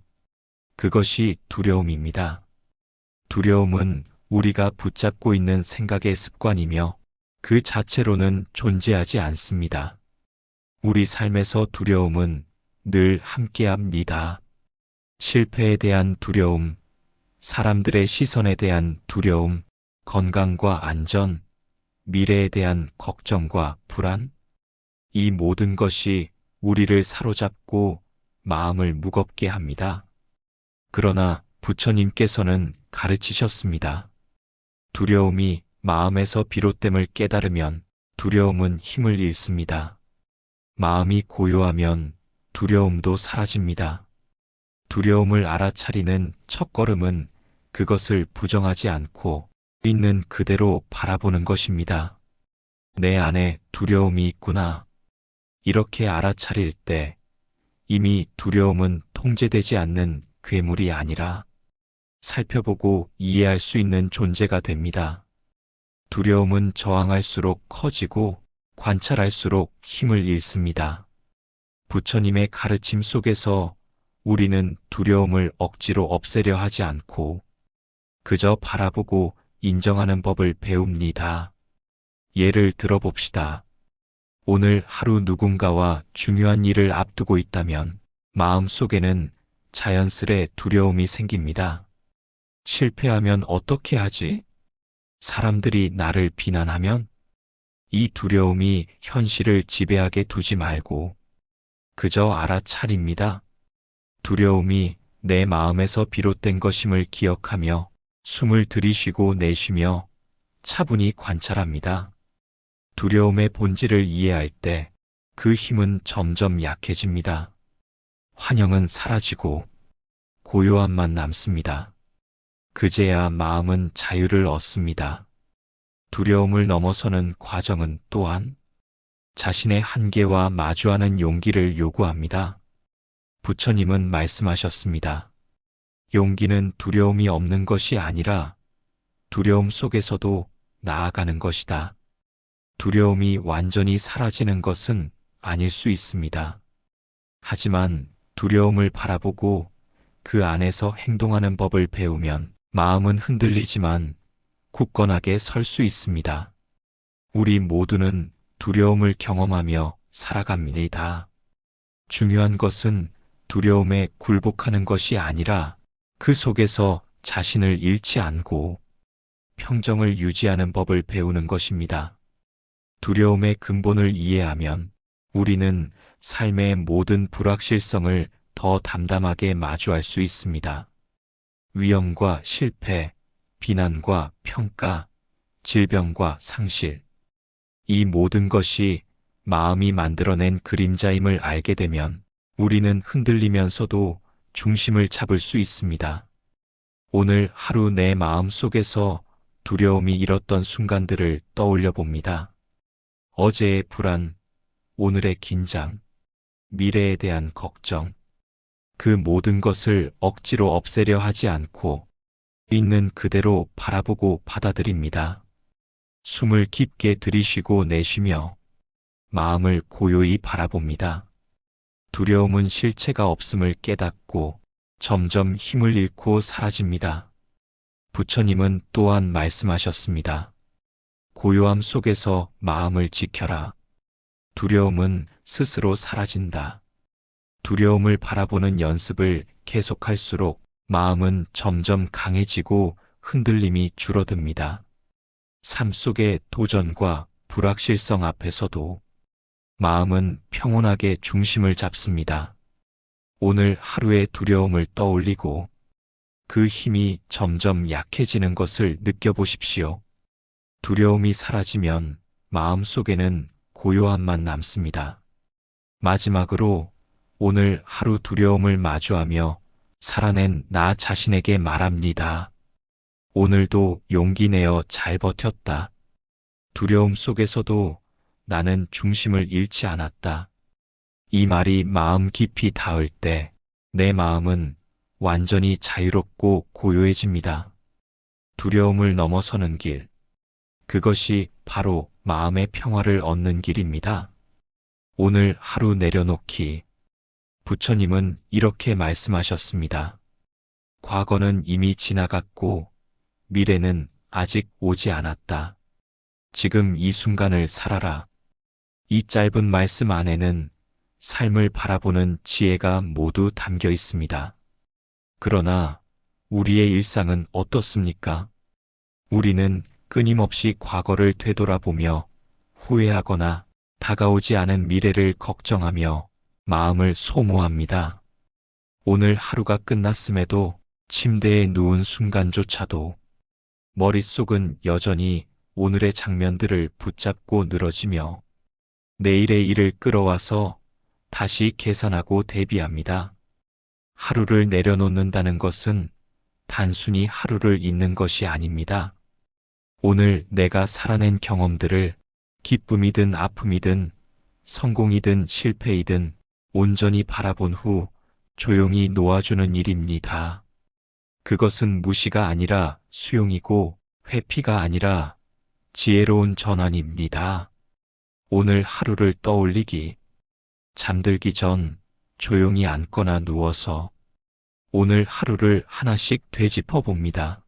그것이 두려움입니다. 두려움은 우리가 붙잡고 있는 생각의 습관이며 그 자체로는 존재하지 않습니다. 우리 삶에서 두려움은 늘 함께합니다. 실패에 대한 두려움, 사람들의 시선에 대한 두려움, 건강과 안전, 미래에 대한 걱정과 불안, 이 모든 것이 우리를 사로잡고 마음을 무겁게 합니다. 그러나 부처님께서는 가르치셨습니다. 두려움이 마음에서 비롯됨을 깨달으면 두려움은 힘을 잃습니다. 마음이 고요하면 두려움도 사라집니다. 두려움을 알아차리는 첫걸음은 그것을 부정하지 않고 있는 그대로 바라보는 것입니다. 내 안에 두려움이 있구나. 이렇게 알아차릴 때 이미 두려움은 통제되지 않는 괴물이 아니라 살펴보고 이해할 수 있는 존재가 됩니다. 두려움은 저항할수록 커지고 관찰할수록 힘을 잃습니다. 부처님의 가르침 속에서 우리는 두려움을 억지로 없애려 하지 않고 그저 바라보고 인정하는 법을 배웁니다. 예를 들어봅시다. 오늘 하루 누군가와 중요한 일을 앞두고 있다면 마음속에는 자연스레 두려움이 생깁니다. 실패하면 어떻게 하지? 사람들이 나를 비난하면? 이 두려움이 현실을 지배하게 두지 말고 그저 알아차립니다. 두려움이 내 마음에서 비롯된 것임을 기억하며 숨을 들이쉬고 내쉬며 차분히 관찰합니다. 두려움의 본질을 이해할 때 그 힘은 점점 약해집니다. 환영은 사라지고 고요함만 남습니다. 그제야 마음은 자유를 얻습니다. 두려움을 넘어서는 과정은 또한 자신의 한계와 마주하는 용기를 요구합니다. 부처님은 말씀하셨습니다. 용기는 두려움이 없는 것이 아니라 두려움 속에서도 나아가는 것이다. 두려움이 완전히 사라지는 것은 아닐 수 있습니다. 하지만 두려움을 바라보고 그 안에서 행동하는 법을 배우면 마음은 흔들리지만 굳건하게 설 수 있습니다. 우리 모두는 두려움을 경험하며 살아갑니다. 중요한 것은 두려움에 굴복하는 것이 아니라 그 속에서 자신을 잃지 않고 평정을 유지하는 법을 배우는 것입니다. 두려움의 근본을 이해하면 우리는 삶의 모든 불확실성을 더 담담하게 마주할 수 있습니다. 위험과 실패, 비난과 평가, 질병과 상실. 이 모든 것이 마음이 만들어낸 그림자임을 알게 되면 우리는 흔들리면서도 중심을 잡을 수 있습니다. 오늘 하루 내 마음 속에서 두려움이 일었던 순간들을 떠올려 봅니다. 어제의 불안, 오늘의 긴장, 미래에 대한 걱정, 그 모든 것을 억지로 없애려 하지 않고 있는 그대로 바라보고 받아들입니다. 숨을 깊게 들이쉬고 내쉬며 마음을 고요히 바라봅니다. 두려움은 실체가 없음을 깨닫고 점점 힘을 잃고 사라집니다. 부처님은 또한 말씀하셨습니다. 고요함 속에서 마음을 지켜라. 두려움은 스스로 사라진다. 두려움을 바라보는 연습을 계속할수록 마음은 점점 강해지고 흔들림이 줄어듭니다. 삶 속의 도전과 불확실성 앞에서도 마음은 평온하게 중심을 잡습니다. 오늘 하루의 두려움을 떠올리고 그 힘이 점점 약해지는 것을 느껴보십시오. 두려움이 사라지면 마음 속에는 고요함만 남습니다. 마지막으로 오늘 하루 두려움을 마주하며 살아낸 나 자신에게 말합니다. 오늘도 용기 내어 잘 버텼다. 두려움 속에서도 나는 중심을 잃지 않았다. 이 말이 마음 깊이 닿을 때 내 마음은 완전히 자유롭고 고요해집니다. 두려움을 넘어서는 길. 그것이 바로 마음의 평화를 얻는 길입니다. 오늘 하루 내려놓기. 부처님은 이렇게 말씀하셨습니다. 과거는 이미 지나갔고 미래는 아직 오지 않았다. 지금 이 순간을 살아라. 이 짧은 말씀 안에는 삶을 바라보는 지혜가 모두 담겨 있습니다. 그러나 우리의 일상은 어떻습니까? 우리는 끊임없이 과거를 되돌아보며 후회하거나 다가오지 않은 미래를 걱정하며 마음을 소모합니다. 오늘 하루가 끝났음에도 침대에 누운 순간조차도 머릿속은 여전히 오늘의 장면들을 붙잡고 늘어지며 내일의 일을 끌어와서 다시 계산하고 대비합니다. 하루를 내려놓는다는 것은 단순히 하루를 잊는 것이 아닙니다. 오늘 내가 살아낸 경험들을 기쁨이든 아픔이든 성공이든 실패이든 온전히 바라본 후 조용히 놓아주는 일입니다. 그것은 무시가 아니라 수용이고 회피가 아니라 지혜로운 전환입니다. 오늘 하루를 떠올리기. 잠들기 전 조용히 앉거나 누워서 오늘 하루를 하나씩 되짚어 봅니다.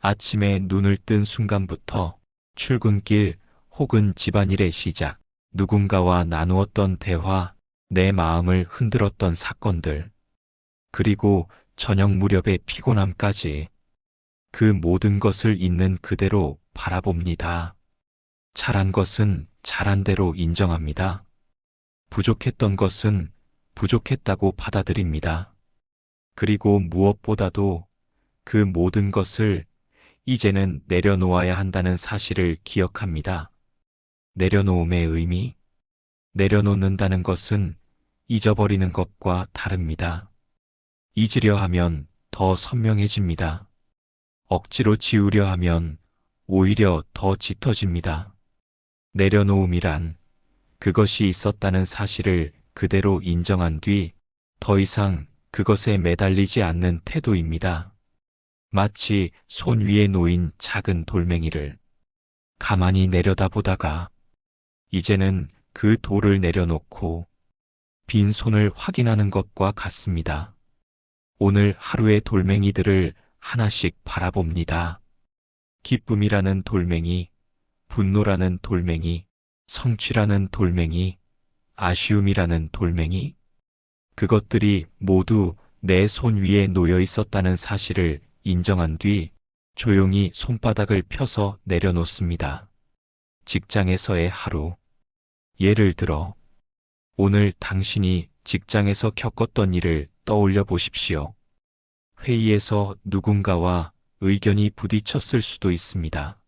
아침에 눈을 뜬 순간부터 출근길 혹은 집안일의 시작, 누군가와 나누었던 대화, 내 마음을 흔들었던 사건들, 그리고 저녁 무렵의 피곤함까지 그 모든 것을 있는 그대로 바라봅니다. 잘한 것은 잘한 대로 인정합니다. 부족했던 것은 부족했다고 받아들입니다. 그리고 무엇보다도 그 모든 것을 이제는 내려놓아야 한다는 사실을 기억합니다. 내려놓음의 의미, 내려놓는다는 것은 잊어버리는 것과 다릅니다. 잊으려 하면 더 선명해집니다. 억지로 지우려 하면 오히려 더 짙어집니다. 내려놓음이란 그것이 있었다는 사실을 그대로 인정한 뒤 더 이상 그것에 매달리지 않는 태도입니다. 마치 손 위에 놓인 작은 돌멩이를 가만히 내려다보다가 이제는 그 돌을 내려놓고 빈 손을 확인하는 것과 같습니다. 오늘 하루의 돌멩이들을 하나씩 바라봅니다. 기쁨이라는 돌멩이, 분노라는 돌멩이, 성취라는 돌멩이, 아쉬움이라는 돌멩이, 그것들이 모두 내 손 위에 놓여 있었다는 사실을 인정한 뒤 조용히 손바닥을 펴서 내려놓습니다. 직장에서의 하루. 예를 들어, 오늘 당신이 직장에서 겪었던 일을 떠올려 보십시오. 회의에서 누군가와 의견이 부딪혔을 수도 있습니다.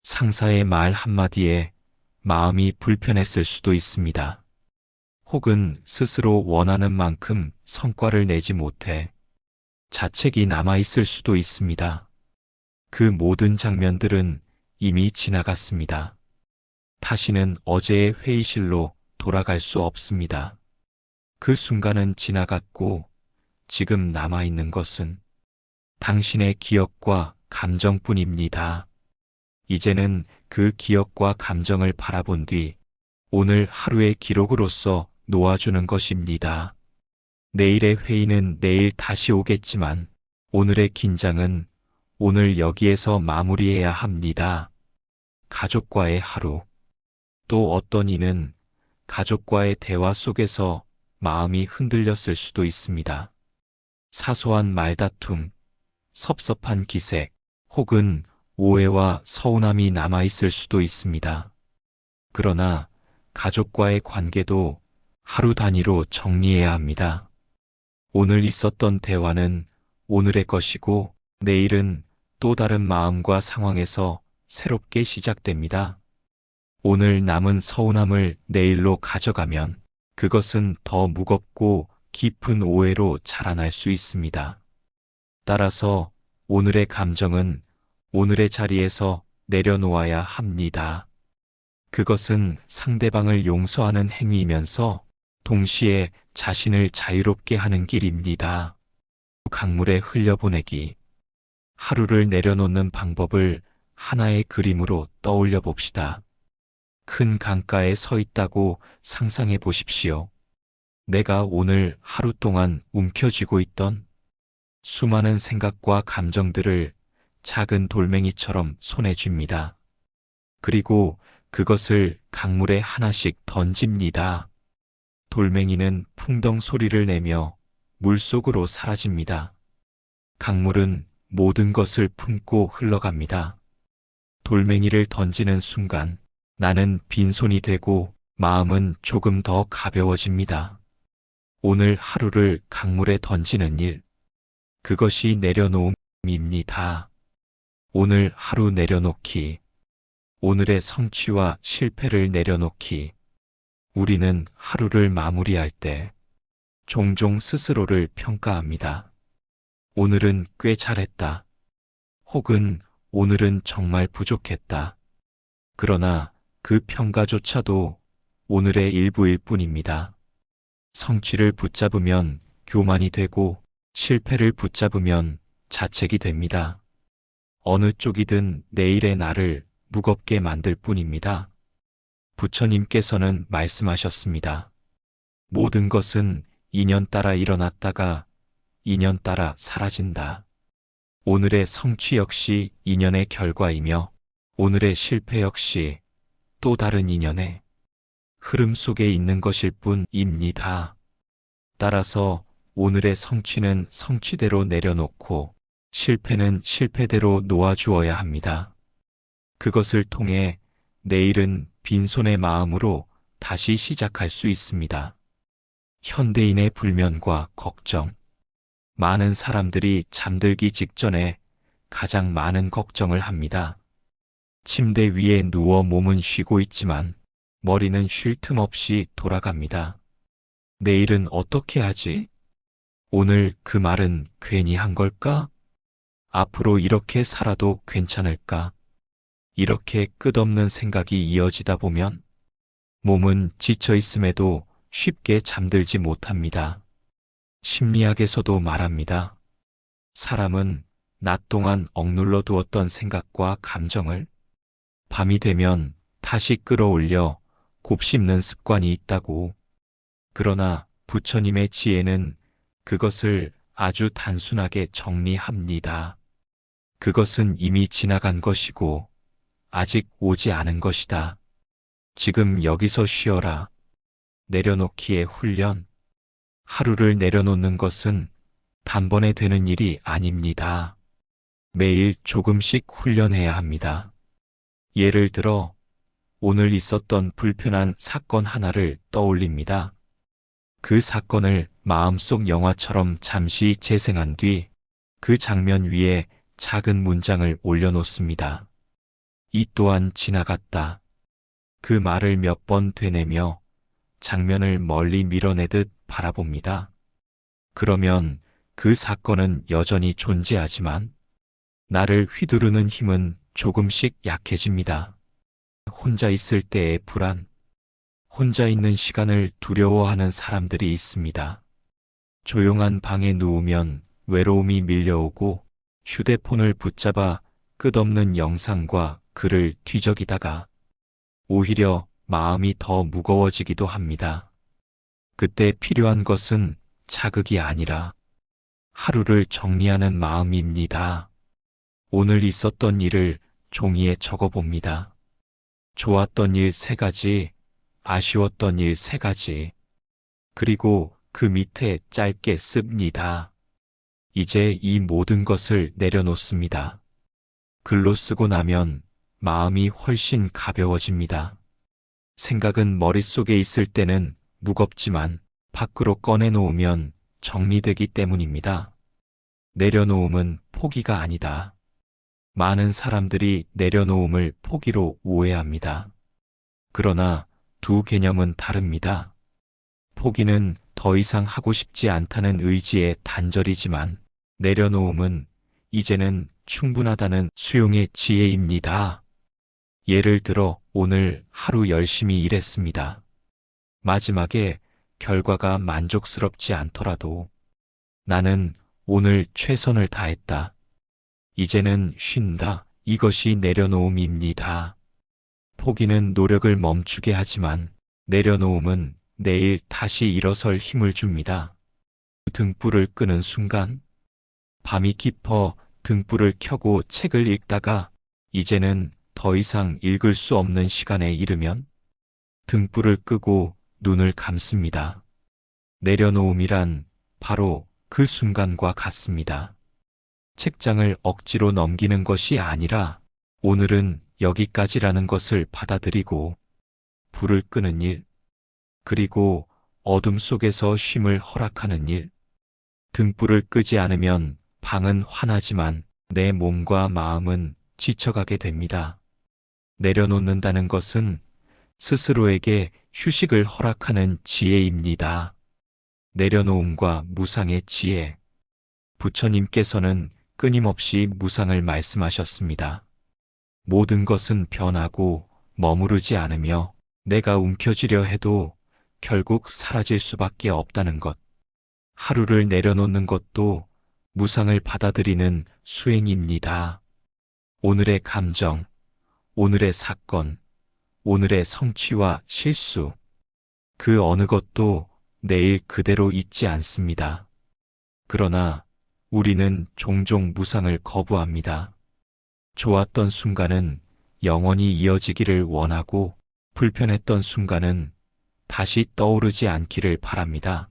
상사의 말 한마디에 마음이 불편했을 수도 있습니다. 혹은 스스로 원하는 만큼 성과를 내지 못해 자책이 남아있을 수도 있습니다. 그 모든 장면들은 이미 지나갔습니다. 다시는 어제의 회의실로 돌아갈 수 없습니다. 그 순간은 지나갔고 지금 남아있는 것은 당신의 기억과 감정뿐입니다. 이제는 그 기억과 감정을 바라본 뒤 오늘 하루의 기록으로서 놓아주는 것입니다. 내일의 회의는 내일 다시 오겠지만 오늘의 긴장은 오늘 여기에서 마무리해야 합니다. 가족과의 하루. 또 어떤 이는 가족과의 대화 속에서 마음이 흔들렸을 수도 있습니다. 사소한 말다툼, 섭섭한 기색, 혹은 오해와 서운함이 남아있을 수도 있습니다. 그러나 가족과의 관계도 하루 단위로 정리해야 합니다. 오늘 있었던 대화는 오늘의 것이고 내일은 또 다른 마음과 상황에서 새롭게 시작됩니다. 오늘 남은 서운함을 내일로 가져가면 그것은 더 무겁고 깊은 오해로 자라날 수 있습니다. 따라서 오늘의 감정은 오늘의 자리에서 내려놓아야 합니다. 그것은 상대방을 용서하는 행위이면서 동시에 자신을 자유롭게 하는 길입니다. 강물에 흘려보내기. 하루를 내려놓는 방법을 하나의 그림으로 떠올려 봅시다. 큰 강가에 서 있다고 상상해 보십시오. 내가 오늘 하루 동안 움켜쥐고 있던 수많은 생각과 감정들을 작은 돌멩이처럼 손에 쥡니다. 그리고 그것을 강물에 하나씩 던집니다. 돌멩이는 풍덩 소리를 내며 물속으로 사라집니다. 강물은 모든 것을 품고 흘러갑니다. 돌멩이를 던지는 순간 나는 빈손이 되고 마음은 조금 더 가벼워집니다. 오늘 하루를 강물에 던지는 일, 그것이 내려놓음입니다. 오늘 하루 내려놓기, 오늘의 성취와 실패를 내려놓기. 우리는 하루를 마무리할 때 종종 스스로를 평가합니다. 오늘은 꽤 잘했다. 혹은 오늘은 정말 부족했다. 그러나 그 평가조차도 오늘의 일부일 뿐입니다. 성취를 붙잡으면 교만이 되고 실패를 붙잡으면 자책이 됩니다. 어느 쪽이든 내일의 나를 무겁게 만들 뿐입니다. 부처님께서는 말씀하셨습니다. 모든 것은 인연 따라 일어났다가 인연 따라 사라진다. 오늘의 성취 역시 인연의 결과이며 오늘의 실패 역시 또 다른 인연의 흐름 속에 있는 것일 뿐입니다. 따라서 오늘의 성취는 성취대로 내려놓고 실패는 실패대로 놓아주어야 합니다. 그것을 통해 내일은 빈손의 마음으로 다시 시작할 수 있습니다. 현대인의 불면과 걱정. 많은 사람들이 잠들기 직전에 가장 많은 걱정을 합니다. 침대 위에 누워 몸은 쉬고 있지만 머리는 쉴 틈 없이 돌아갑니다. 내일은 어떻게 하지? 오늘 그 말은 괜히 한 걸까? 앞으로 이렇게 살아도 괜찮을까? 이렇게 끝없는 생각이 이어지다 보면 몸은 지쳐 있음에도 쉽게 잠들지 못합니다. 심리학에서도 말합니다. 사람은 낮 동안 억눌러 두었던 생각과 감정을 밤이 되면 다시 끌어올려 곱씹는 습관이 있다고. 그러나 부처님의 지혜는 그것을 아주 단순하게 정리합니다. 그것은 이미 지나간 것이고 아직 오지 않은 것이다. 지금 여기서 쉬어라. 내려놓기의 훈련. 하루를 내려놓는 것은 단번에 되는 일이 아닙니다. 매일 조금씩 훈련해야 합니다. 예를 들어 오늘 있었던 불편한 사건 하나를 떠올립니다. 그 사건을 마음속 영화처럼 잠시 재생한 뒤 그 장면 위에 작은 문장을 올려놓습니다. 이 또한 지나갔다. 그 말을 몇 번 되뇌며 장면을 멀리 밀어내듯 바라봅니다. 그러면 그 사건은 여전히 존재하지만 나를 휘두르는 힘은 조금씩 약해집니다. 혼자 있을 때의 불안, 혼자 있는 시간을 두려워하는 사람들이 있습니다. 조용한 방에 누우면 외로움이 밀려오고 휴대폰을 붙잡아 끝없는 영상과 글을 뒤적이다가 오히려 마음이 더 무거워지기도 합니다. 그때 필요한 것은 자극이 아니라 하루를 정리하는 마음입니다. 오늘 있었던 일을 종이에 적어봅니다. 좋았던 일 3가지, 아쉬웠던 일 3가지, 그리고 그 밑에 짧게 씁니다. 이제 이 모든 것을 내려놓습니다. 글로 쓰고 나면 마음이 훨씬 가벼워집니다. 생각은 머릿속에 있을 때는 무겁지만 밖으로 꺼내놓으면 정리되기 때문입니다. 내려놓음은 포기가 아니다. 많은 사람들이 내려놓음을 포기로 오해합니다. 그러나 두 개념은 다릅니다. 포기는 더 이상 하고 싶지 않다는 의지의 단절이지만 내려놓음은 이제는 충분하다는 수용의 지혜입니다. 예를 들어 오늘 하루 열심히 일했습니다. 마지막에 결과가 만족스럽지 않더라도 나는 오늘 최선을 다했다. 이제는 쉰다. 이것이 내려놓음입니다. 포기는 노력을 멈추게 하지만 내려놓음은 내일 다시 일어설 힘을 줍니다. 등불을 끄는 순간 밤이 깊어 등불을 켜고 책을 읽다가 이제는 더 이상 읽을 수 없는 시간에 이르면 등불을 끄고 눈을 감습니다. 내려놓음이란 바로 그 순간과 같습니다. 책장을 억지로 넘기는 것이 아니라 오늘은 여기까지라는 것을 받아들이고 불을 끄는 일, 그리고 어둠 속에서 쉼을 허락하는 일. 등불을 끄지 않으면 방은 환하지만 내 몸과 마음은 지쳐가게 됩니다. 내려놓는다는 것은 스스로에게 휴식을 허락하는 지혜입니다. 내려놓음과 무상의 지혜. 부처님께서는 끊임없이 무상을 말씀하셨습니다. 모든 것은 변하고 머무르지 않으며 내가 움켜쥐려 해도 결국 사라질 수밖에 없다는 것. 하루를 내려놓는 것도 무상을 받아들이는 수행입니다. 오늘의 감정, 오늘의 사건, 오늘의 성취와 실수, 그 어느 것도 내일 그대로 있지 않습니다. 그러나 우리는 종종 무상을 거부합니다. 좋았던 순간은 영원히 이어지기를 원하고 불편했던 순간은 다시 떠오르지 않기를 바랍니다.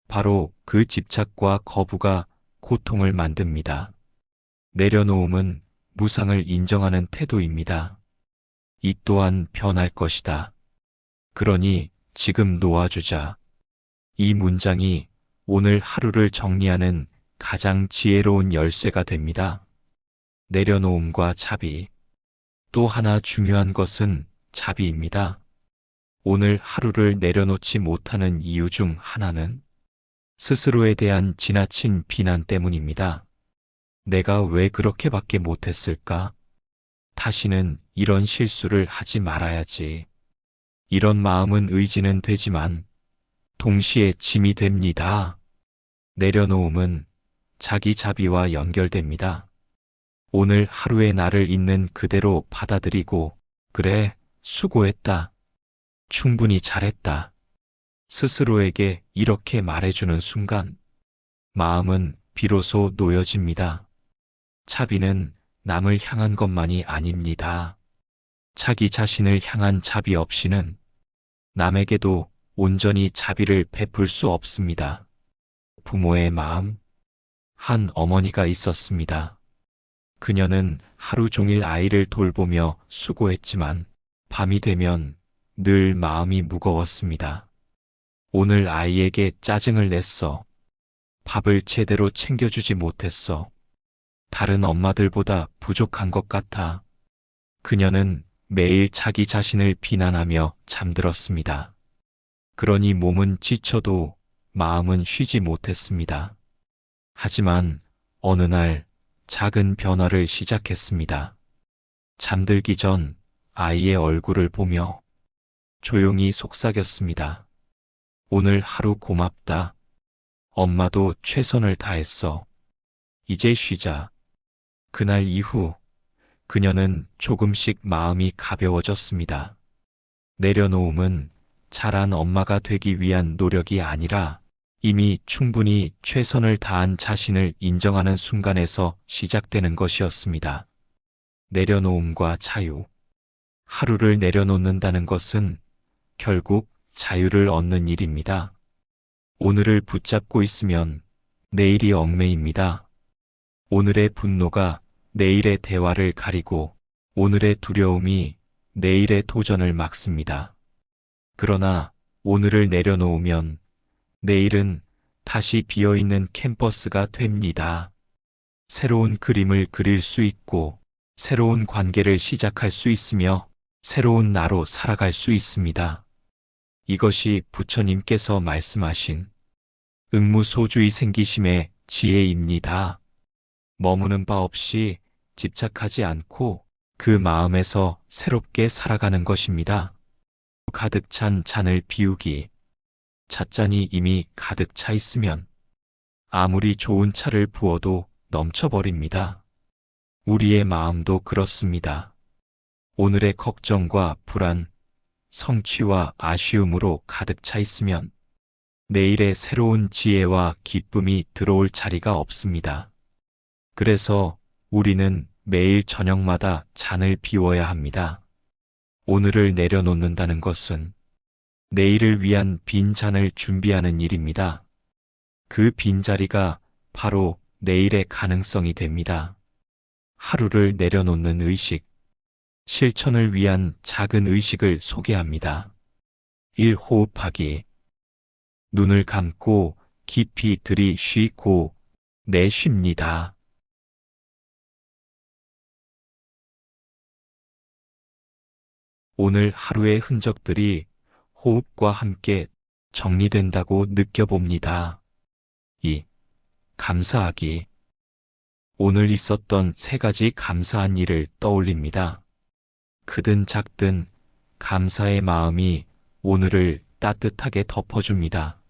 바로 그 집착과 거부가 고통을 만듭니다. 내려놓음은 무상을 인정하는 태도입니다. 이 또한 변할 것이다. 그러니 지금 놓아주자. 이 문장이 오늘 하루를 정리하는 가장 지혜로운 열쇠가 됩니다. 내려놓음과 자비. 또 하나 중요한 것은 자비입니다. 오늘 하루를 내려놓지 못하는 이유 중 하나는 스스로에 대한 지나친 비난 때문입니다. 내가 왜 그렇게밖에 못했을까? 다시는 이런 실수를 하지 말아야지. 이런 마음은 의지는 되지만 동시에 짐이 됩니다. 내려놓음은 자기 자비와 연결됩니다. 오늘 하루의 나를 있는 그대로 받아들이고, 그래, 수고했다. 충분히 잘했다. 스스로에게 이렇게 말해주는 순간, 마음은 비로소 놓여집니다. 자비는 남을 향한 것만이 아닙니다. 자기 자신을 향한 자비 없이는 남에게도 온전히 자비를 베풀 수 없습니다. 부모의 마음. 한 어머니가 있었습니다. 그녀는 하루 종일 아이를 돌보며 수고했지만 밤이 되면 늘 마음이 무거웠습니다. 오늘 아이에게 짜증을 냈어. 밥을 제대로 챙겨주지 못했어. 다른 엄마들보다 부족한 것 같아. 그녀는 매일 자기 자신을 비난하며 잠들었습니다. 그러니 몸은 지쳐도 마음은 쉬지 못했습니다. 하지만 어느 날 작은 변화를 시작했습니다. 잠들기 전 아이의 얼굴을 보며 조용히 속삭였습니다. 오늘 하루 고맙다. 엄마도 최선을 다했어. 이제 쉬자. 그날 이후 그녀는 조금씩 마음이 가벼워졌습니다. 내려놓음은 잘한 엄마가 되기 위한 노력이 아니라 이미 충분히 최선을 다한 자신을 인정하는 순간에서 시작되는 것이었습니다. 내려놓음과 자유. 하루를 내려놓는다는 것은 결국 자유를 얻는 일입니다. 오늘을 붙잡고 있으면 내일이 얽매입니다. 오늘의 분노가 내일의 대화를 가리고 오늘의 두려움이 내일의 도전을 막습니다. 그러나 오늘을 내려놓으면 내일은 다시 비어있는 캔버스가 됩니다. 새로운 그림을 그릴 수 있고 새로운 관계를 시작할 수 있으며 새로운 나로 살아갈 수 있습니다. 이것이 부처님께서 말씀하신 응무소주의 생기심의 지혜입니다. 머무는 바 없이 집착하지 않고 그 마음에서 새롭게 살아가는 것입니다. 가득 찬 잔을 비우기. 찻잔이 이미 가득 차 있으면 아무리 좋은 차를 부어도 넘쳐버립니다. 우리의 마음도 그렇습니다. 오늘의 걱정과 불안, 성취와 아쉬움으로 가득 차 있으면 내일의 새로운 지혜와 기쁨이 들어올 자리가 없습니다. 그래서 우리는 매일 저녁마다 잔을 비워야 합니다. 오늘을 내려놓는다는 것은 내일을 위한 빈 잔을 준비하는 일입니다. 그 빈자리가 바로 내일의 가능성이 됩니다. 하루를 내려놓는 의식. 실천을 위한 작은 의식을 소개합니다. 1. 호흡하기. 눈을 감고 깊이 들이쉬고 내쉽니다. 오늘 하루의 흔적들이 호흡과 함께 정리된다고 느껴봅니다. 2. 감사하기. 오늘 있었던 3가지 감사한 일을 떠올립니다. 크든 작든 감사의 마음이 오늘을 따뜻하게 덮어줍니다.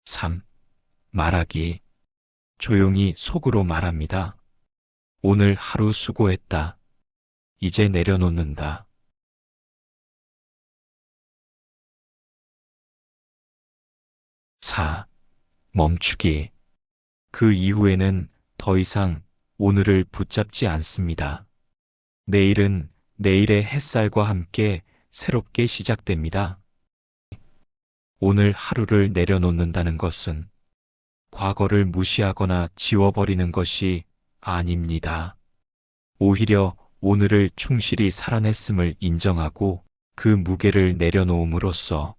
3. 말하기. 조용히 속으로 말합니다. 오늘 하루 수고했다. 이제 내려놓는다. 4. 멈추기. 그 이후에는 더 이상 오늘을 붙잡지 않습니다. 내일은 내일의 햇살과 함께 새롭게 시작됩니다. 오늘 하루를 내려놓는다는 것은 과거를 무시하거나 지워버리는 것이 아닙니다. 오히려 오늘을 충실히 살아냈음을 인정하고 그 무게를 내려놓음으로써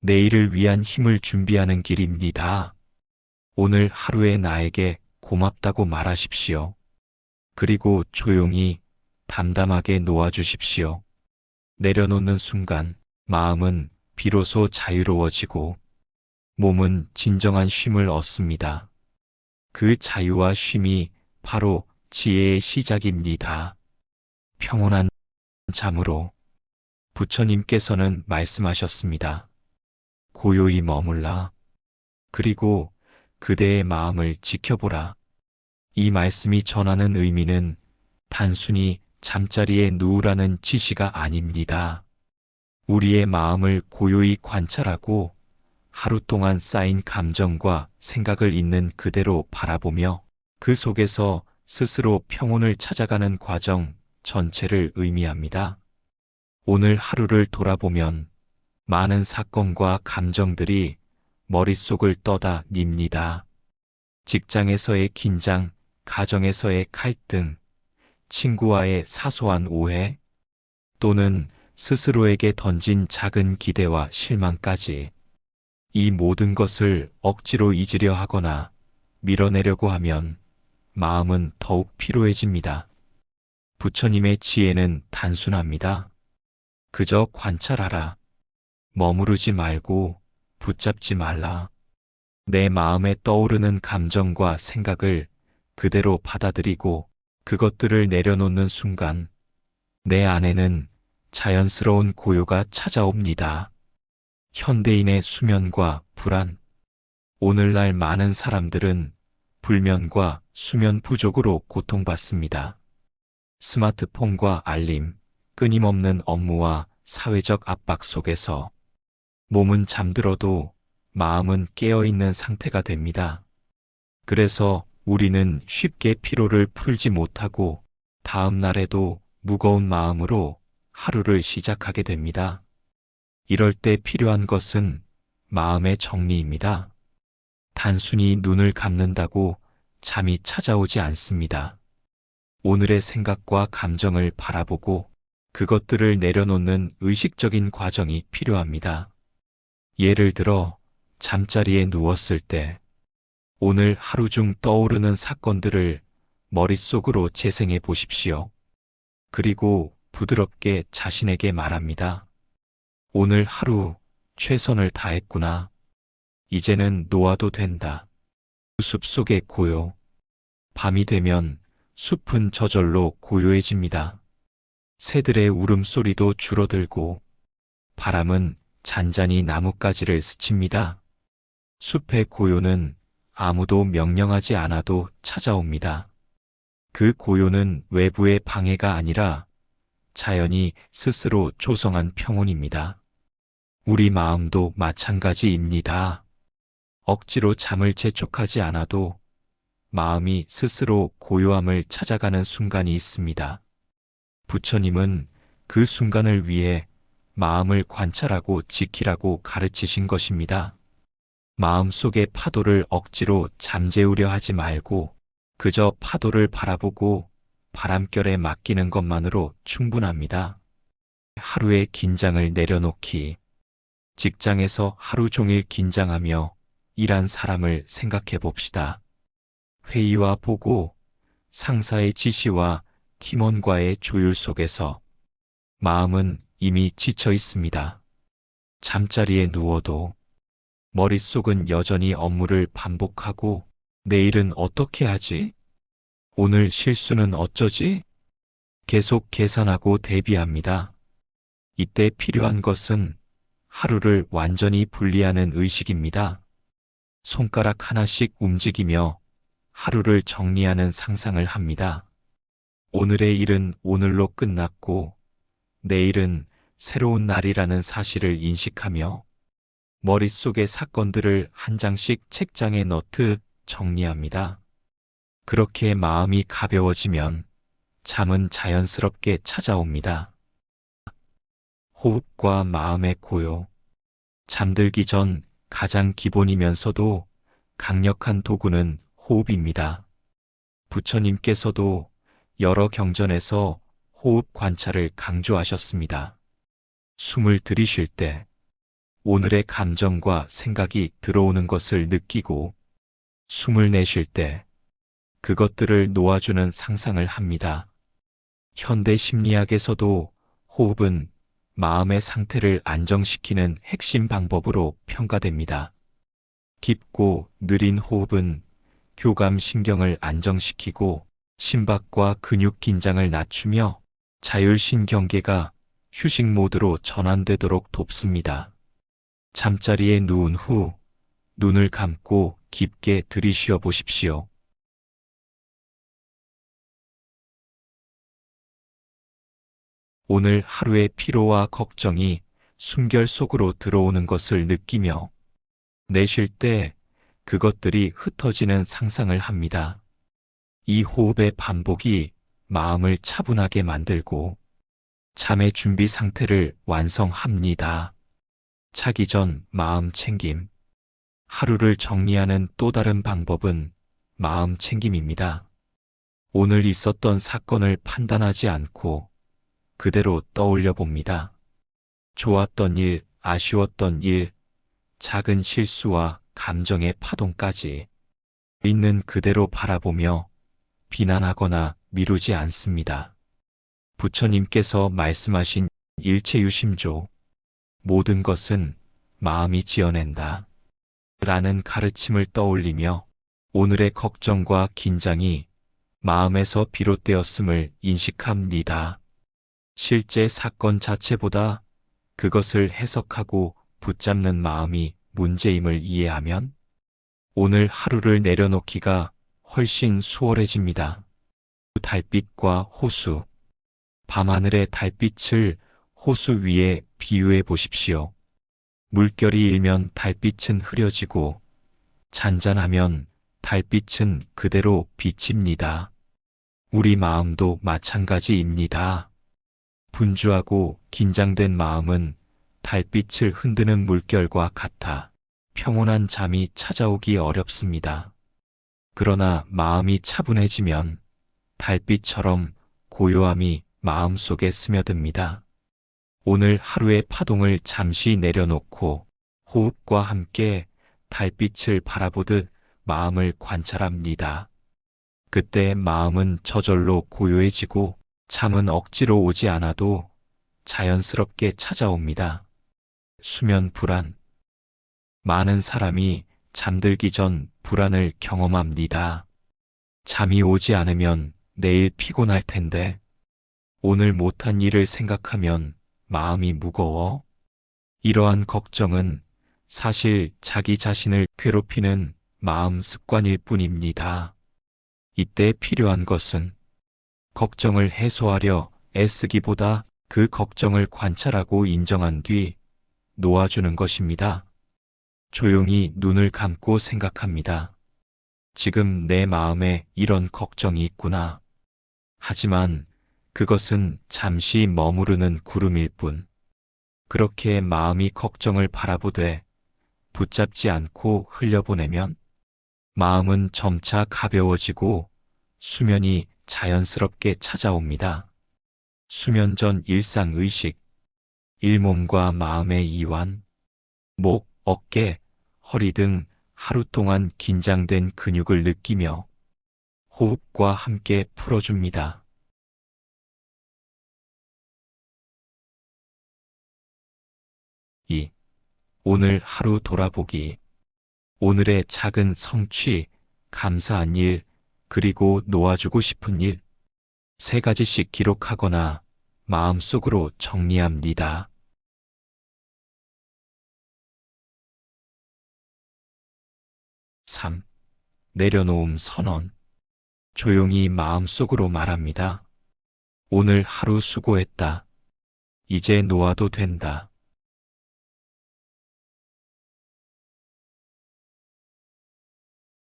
내일을 위한 힘을 준비하는 길입니다. 오늘 하루의 나에게 고맙다고 말하십시오. 그리고 조용히 담담하게 놓아주십시오. 내려놓는 순간 마음은 비로소 자유로워지고 몸은 진정한 쉼을 얻습니다. 그 자유와 쉼이 바로 지혜의 시작입니다. 평온한 잠으로 부처님께서는 말씀하셨습니다. 고요히 머물라. 그리고 그대의 마음을 지켜보라. 이 말씀이 전하는 의미는 단순히 잠자리에 누우라는 지시가 아닙니다. 우리의 마음을 고요히 관찰하고 하루 동안 쌓인 감정과 생각을 있는 그대로 바라보며 그 속에서 스스로 평온을 찾아가는 과정 전체를 의미합니다. 오늘 하루를 돌아보면 많은 사건과 감정들이 머릿속을 떠다닙니다. 직장에서의 긴장, 가정에서의 갈등, 친구와의 사소한 오해, 또는 스스로에게 던진 작은 기대와 실망까지 이 모든 것을 억지로 잊으려 하거나 밀어내려고 하면 마음은 더욱 피로해집니다. 부처님의 지혜는 단순합니다. 그저 관찰하라. 머무르지 말고 붙잡지 말라. 내 마음에 떠오르는 감정과 생각을 그대로 받아들이고 그것들을 내려놓는 순간 내 안에는 자연스러운 고요가 찾아옵니다. 현대인의 수면과 불안. 오늘날 많은 사람들은 불면과 수면 부족으로 고통받습니다. 스마트폰과 알림, 끊임없는 업무와 사회적 압박 속에서 몸은 잠들어도 마음은 깨어있는 상태가 됩니다. 그래서 우리는 쉽게 피로를 풀지 못하고 다음 날에도 무거운 마음으로 하루를 시작하게 됩니다. 이럴 때 필요한 것은 마음의 정리입니다. 단순히 눈을 감는다고 잠이 찾아오지 않습니다. 오늘의 생각과 감정을 바라보고 그것들을 내려놓는 의식적인 과정이 필요합니다. 예를 들어 잠자리에 누웠을 때 오늘 하루 중 떠오르는 사건들을 머릿속으로 재생해 보십시오. 그리고 부드럽게 자신에게 말합니다. 오늘 하루 최선을 다했구나. 이제는 놓아도 된다. 숲속의 고요. 밤이 되면 숲은 저절로 고요해집니다. 새들의 울음소리도 줄어들고 바람은 잔잔히 나뭇가지를 스칩니다. 숲의 고요는 아무도 명령하지 않아도 찾아옵니다. 그 고요는 외부의 방해가 아니라 자연이 스스로 조성한 평온입니다. 우리 마음도 마찬가지입니다. 억지로 잠을 재촉하지 않아도 마음이 스스로 고요함을 찾아가는 순간이 있습니다. 부처님은 그 순간을 위해 마음을 관찰하고 지키라고 가르치신 것입니다. 마음속의 파도를 억지로 잠재우려 하지 말고 그저 파도를 바라보고 바람결에 맡기는 것만으로 충분합니다. 하루의 긴장을 내려놓기. 직장에서 하루 종일 긴장하며 일한 사람을 생각해 봅시다. 회의와 보고, 상사의 지시와 팀원과의 조율 속에서 마음은 이미 지쳐 있습니다. 잠자리에 누워도 머릿속은 여전히 업무를 반복하고 내일은 어떻게 하지? 오늘 실수는 어쩌지? 계속 계산하고 대비합니다. 이때 필요한 것은 하루를 완전히 분리하는 의식입니다. 손가락 하나씩 움직이며 하루를 정리하는 상상을 합니다. 오늘의 일은 오늘로 끝났고 내일은 새로운 날이라는 사실을 인식하며 머릿속의 사건들을 한 장씩 책장에 넣듯 정리합니다. 그렇게 마음이 가벼워지면 잠은 자연스럽게 찾아옵니다. 호흡과 마음의 고요. 잠들기 전 가장 기본이면서도 강력한 도구는 호흡입니다. 부처님께서도 여러 경전에서 호흡 관찰을 강조하셨습니다. 숨을 들이쉴 때 오늘의 감정과 생각이 들어오는 것을 느끼고 숨을 내쉴 때 그것들을 놓아주는 상상을 합니다. 현대 심리학에서도 호흡은 마음의 상태를 안정시키는 핵심 방법으로 평가됩니다. 깊고 느린 호흡은 교감신경을 안정시키고 심박과 근육 긴장을 낮추며 자율신경계가 휴식 모드로 전환되도록 돕습니다. 잠자리에 누운 후 눈을 감고 깊게 들이쉬어 보십시오. 오늘 하루의 피로와 걱정이 숨결 속으로 들어오는 것을 느끼며 내쉴 때 그것들이 흩어지는 상상을 합니다. 이 호흡의 반복이 마음을 차분하게 만들고 잠의 준비 상태를 완성합니다. 자기 전 마음 챙김. 하루를 정리하는 또 다른 방법은 마음 챙김입니다. 오늘 있었던 사건을 판단하지 않고 그대로 떠올려 봅니다. 좋았던 일, 아쉬웠던 일, 작은 실수와 감정의 파동까지 있는 그대로 바라보며 비난하거나 미루지 않습니다. 부처님께서 말씀하신 일체유심조, 모든 것은 마음이 지어낸다 라는 가르침을 떠올리며 오늘의 걱정과 긴장이 마음에서 비롯되었음을 인식합니다. 실제 사건 자체보다 그것을 해석하고 붙잡는 마음이 문제임을 이해하면 오늘 하루를 내려놓기가 훨씬 수월해집니다. 달빛과 호수. 밤하늘의 달빛을 호수 위에 비유해 보십시오. 물결이 일면 달빛은 흐려지고 잔잔하면 달빛은 그대로 비칩니다. 우리 마음도 마찬가지입니다. 분주하고 긴장된 마음은 달빛을 흔드는 물결과 같아 평온한 잠이 찾아오기 어렵습니다. 그러나 마음이 차분해지면 달빛처럼 고요함이 마음속에 스며듭니다. 오늘 하루의 파동을 잠시 내려놓고 호흡과 함께 달빛을 바라보듯 마음을 관찰합니다. 그때 마음은 저절로 고요해지고 잠은 억지로 오지 않아도 자연스럽게 찾아옵니다. 수면 불안. 많은 사람이 잠들기 전 불안을 경험합니다. 잠이 오지 않으면 내일 피곤할 텐데, 오늘 못한 일을 생각하면 마음이 무거워? 이러한 걱정은 사실 자기 자신을 괴롭히는 마음 습관일 뿐입니다. 이때 필요한 것은 걱정을 해소하려 애쓰기보다 그 걱정을 관찰하고 인정한 뒤 놓아주는 것입니다. 조용히 눈을 감고 생각합니다. 지금 내 마음에 이런 걱정이 있구나. 하지만 그것은 잠시 머무르는 구름일 뿐. 그렇게 마음이 걱정을 바라보되 붙잡지 않고 흘려보내면 마음은 점차 가벼워지고 수면이 자연스럽게 찾아옵니다. 수면 전 일상의식. 일몸과 마음의 이완. 목, 어깨, 허리 등 하루 동안 긴장된 근육을 느끼며 호흡과 함께 풀어줍니다. 2. 오늘 하루 돌아보기. 오늘의 작은 성취, 감사한 일, 그리고 놓아주고 싶은 일. 3가지씩 기록하거나 마음속으로 정리합니다. 3. 내려놓음 선언. 조용히 마음속으로 말합니다. 오늘 하루 수고했다. 이제 놓아도 된다.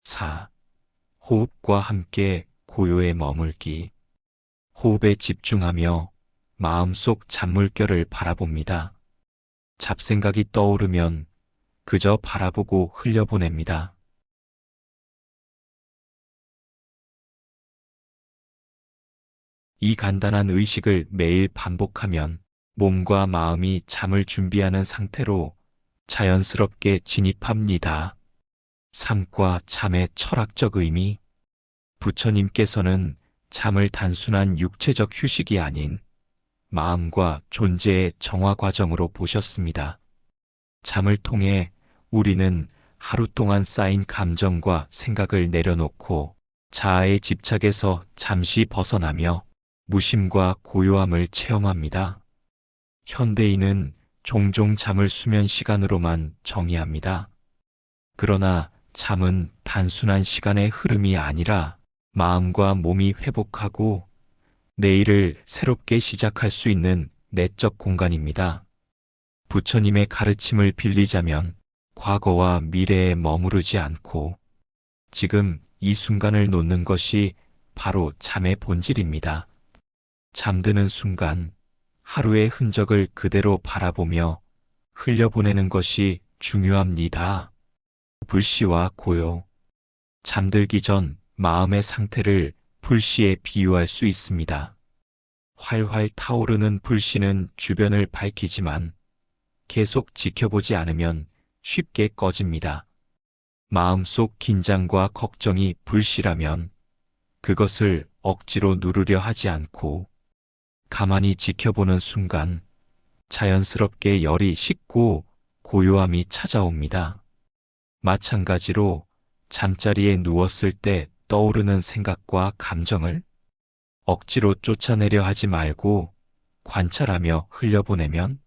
4. 호흡과 함께 고요에 머물기. 호흡에 집중하며 마음속 잔물결을 바라봅니다. 잡생각이 떠오르면 그저 바라보고 흘려보냅니다. 이 간단한 의식을 매일 반복하면 몸과 마음이 잠을 준비하는 상태로 자연스럽게 진입합니다. 삶과 잠의 철학적 의미. 부처님께서는 잠을 단순한 육체적 휴식이 아닌 마음과 존재의 정화 과정으로 보셨습니다. 잠을 통해 우리는 하루 동안 쌓인 감정과 생각을 내려놓고 자아의 집착에서 잠시 벗어나며 무심과 고요함을 체험합니다. 현대인은 종종 잠을 수면 시간으로만 정의합니다. 그러나 잠은 단순한 시간의 흐름이 아니라 마음과 몸이 회복하고 내일을 새롭게 시작할 수 있는 내적 공간입니다. 부처님의 가르침을 빌리자면 과거와 미래에 머무르지 않고 지금 이 순간을 놓는 것이 바로 잠의 본질입니다. 잠드는 순간 하루의 흔적을 그대로 바라보며 흘려보내는 것이 중요합니다. 불씨와 고요. 잠들기 전 마음의 상태를 불씨에 비유할 수 있습니다. 활활 타오르는 불씨는 주변을 밝히지만 계속 지켜보지 않으면 쉽게 꺼집니다. 마음속 긴장과 걱정이 불씨라면 그것을 억지로 누르려 하지 않고 가만히 지켜보는 순간 자연스럽게 열이 식고 고요함이 찾아옵니다. 마찬가지로 잠자리에 누웠을 때 떠오르는 생각과 감정을 억지로 쫓아내려 하지 말고 관찰하며 흘려보내면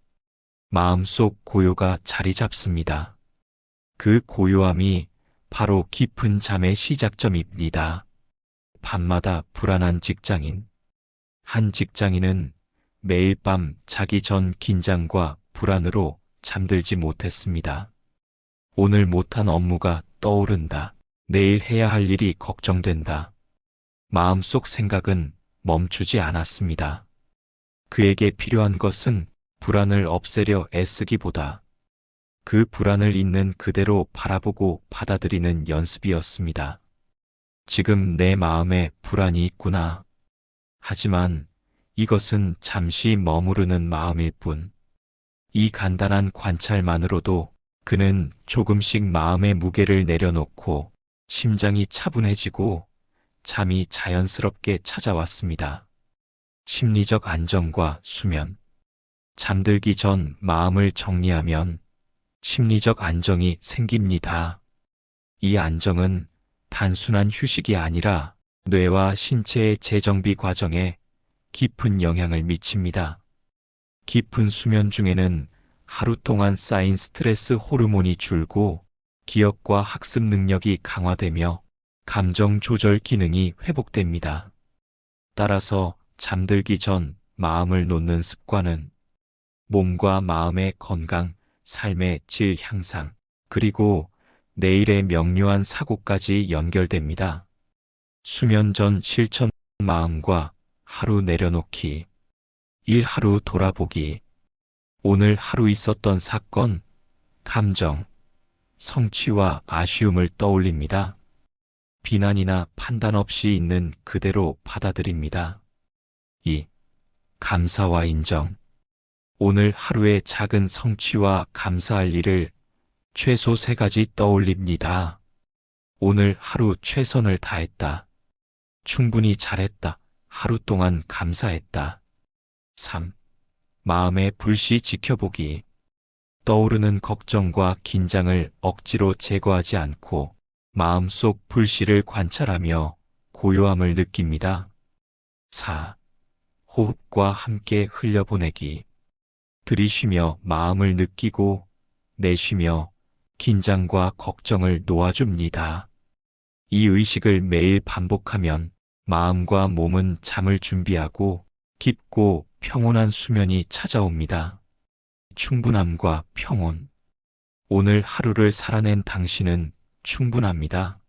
마음속 고요가 자리 잡습니다. 그 고요함이 바로 깊은 잠의 시작점입니다. 밤마다 불안한 직장인. 한 직장인은 매일 밤 자기 전 긴장과 불안으로 잠들지 못했습니다. 오늘 못한 업무가 떠오른다. 내일 해야 할 일이 걱정된다. 마음속 생각은 멈추지 않았습니다. 그에게 필요한 것은 불안을 없애려 애쓰기보다 그 불안을 있는 그대로 바라보고 받아들이는 연습이었습니다. 지금 내 마음에 불안이 있구나. 하지만 이것은 잠시 머무르는 마음일 뿐. 이 간단한 관찰만으로도 그는 조금씩 마음의 무게를 내려놓고 심장이 차분해지고 잠이 자연스럽게 찾아왔습니다. 심리적 안정과 수면. 잠들기 전 마음을 정리하면 심리적 안정이 생깁니다. 이 안정은 단순한 휴식이 아니라 뇌와 신체의 재정비 과정에 깊은 영향을 미칩니다. 깊은 수면 중에는 하루 동안 쌓인 스트레스 호르몬이 줄고 기억과 학습 능력이 강화되며 감정 조절 기능이 회복됩니다. 따라서 잠들기 전 마음을 놓는 습관은 몸과 마음의 건강, 삶의 질 향상, 그리고 내일의 명료한 사고까지 연결됩니다. 수면 전 실천. 마음과 하루 내려놓기. 일 하루 돌아보기. 오늘 하루 있었던 사건, 감정, 성취와 아쉬움을 떠올립니다. 비난이나 판단 없이 있는 그대로 받아들입니다. 2. 감사와 인정. 오늘 하루의 작은 성취와 감사할 일을 최소 3가지 떠올립니다. 오늘 하루 최선을 다했다. 충분히 잘했다. 하루 동안 감사했다. 3. 마음의 불씨 지켜보기. 떠오르는 걱정과 긴장을 억지로 제거하지 않고 마음속 불씨를 관찰하며 고요함을 느낍니다. 4. 호흡과 함께 흘려보내기. 들이쉬며 마음을 느끼고 내쉬며 긴장과 걱정을 놓아줍니다. 이 의식을 매일 반복하면 마음과 몸은 잠을 준비하고 깊고 평온한 수면이 찾아옵니다. 충분함과 평온. 오늘 하루를 살아낸 당신은 충분합니다.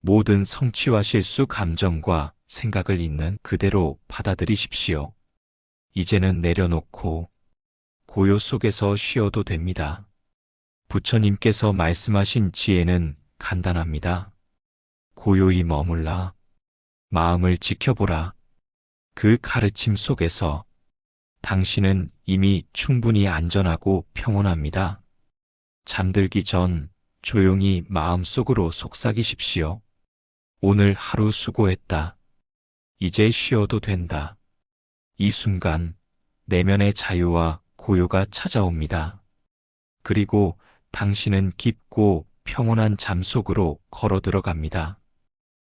모든 성취와 실수, 감정과 생각을 있는 그대로 받아들이십시오. 이제는 내려놓고 고요 속에서 쉬어도 됩니다. 부처님께서 말씀하신 지혜는 간단합니다. 고요히 머물라. 마음을 지켜보라. 그 가르침 속에서 당신은 이미 충분히 안전하고 평온합니다. 잠들기 전 조용히 마음속으로 속삭이십시오. 오늘 하루 수고했다. 이제 쉬어도 된다. 이 순간 내면의 자유와 고요가 찾아옵니다. 그리고 당신은 깊고 평온한 잠 속으로 걸어 들어갑니다.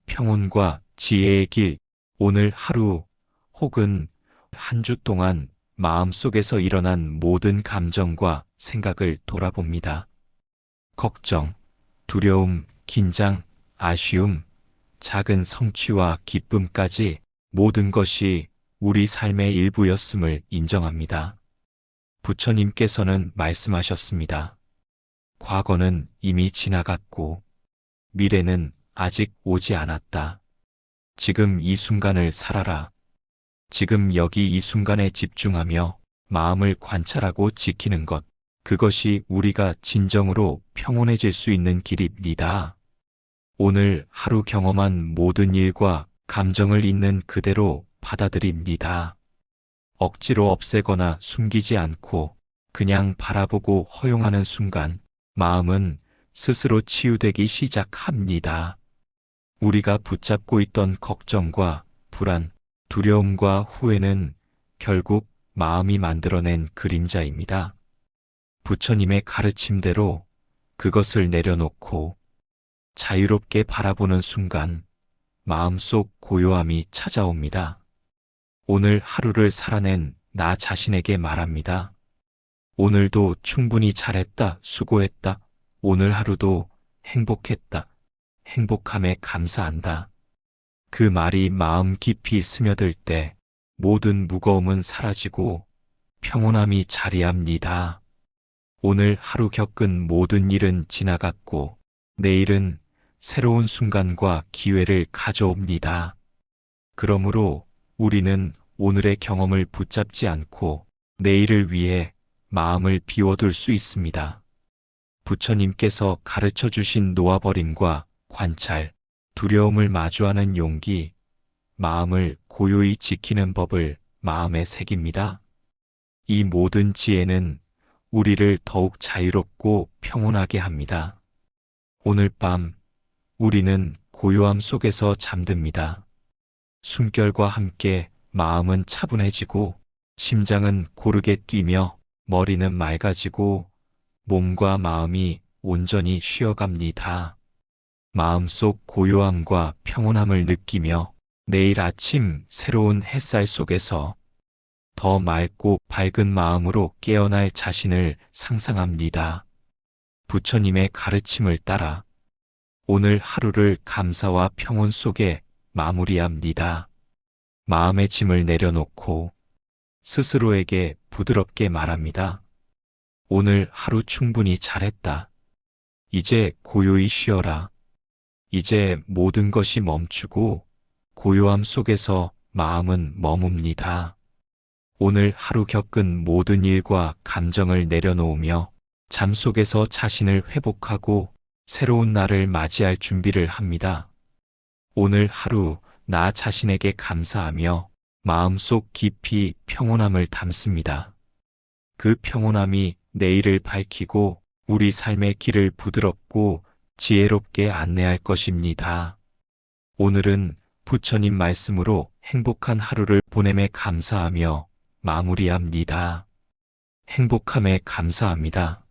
평온과 지혜의 길, 오늘 하루 혹은 한 주 동안 마음속에서 일어난 모든 감정과 생각을 돌아봅니다. 걱정, 두려움, 긴장, 아쉬움, 작은 성취와 기쁨까지 모든 것이 우리 삶의 일부였음을 인정합니다. 부처님께서는 말씀하셨습니다. 과거는 이미 지나갔고 미래는 아직 오지 않았다. 지금 이 순간을 살아라. 지금 여기 이 순간에 집중하며 마음을 관찰하고 지키는 것, 그것이 우리가 진정으로 평온해질 수 있는 길입니다. 오늘 하루 경험한 모든 일과 감정을 있는 그대로 받아들입니다. 억지로 없애거나 숨기지 않고 그냥 바라보고 허용하는 순간 마음은 스스로 치유되기 시작합니다. 우리가 붙잡고 있던 걱정과 불안, 두려움과 후회는 결국 마음이 만들어낸 그림자입니다. 부처님의 가르침대로 그것을 내려놓고 자유롭게 바라보는 순간 마음속 고요함이 찾아옵니다. 오늘 하루를 살아낸 나 자신에게 말합니다. 오늘도 충분히 잘했다, 수고했다. 오늘 하루도 행복했다, 행복함에 감사한다. 그 말이 마음 깊이 스며들 때 모든 무거움은 사라지고 평온함이 자리합니다. 오늘 하루 겪은 모든 일은 지나갔고 내일은 새로운 순간과 기회를 가져옵니다. 그러므로 우리는 오늘의 경험을 붙잡지 않고 내일을 위해 마음을 비워둘 수 있습니다. 부처님께서 가르쳐 주신 놓아버림과 관찰, 두려움을 마주하는 용기, 마음을 고요히 지키는 법을 마음에 새깁니다. 이 모든 지혜는 우리를 더욱 자유롭고 평온하게 합니다. 오늘 밤 우리는 고요함 속에서 잠듭니다. 숨결과 함께 마음은 차분해지고 심장은 고르게 뛰며 머리는 맑아지고 몸과 마음이 온전히 쉬어갑니다. 마음속 고요함과 평온함을 느끼며 내일 아침 새로운 햇살 속에서 더 맑고 밝은 마음으로 깨어날 자신을 상상합니다. 부처님의 가르침을 따라 오늘 하루를 감사와 평온 속에 마무리합니다. 마음의 짐을 내려놓고 스스로에게 부드럽게 말합니다. 오늘 하루 충분히 잘했다. 이제 고요히 쉬어라. 이제 모든 것이 멈추고 고요함 속에서 마음은 머뭅니다. 오늘 하루 겪은 모든 일과 감정을 내려놓으며 잠 속에서 자신을 회복하고 새로운 날을 맞이할 준비를 합니다. 오늘 하루 나 자신에게 감사하며 마음속 깊이 평온함을 담습니다. 그 평온함이 내일을 밝히고 우리 삶의 길을 부드럽고 지혜롭게 안내할 것입니다. 오늘은 부처님 말씀으로 행복한 하루를 보냄에 감사하며 마무리합니다. 행복함에 감사합니다.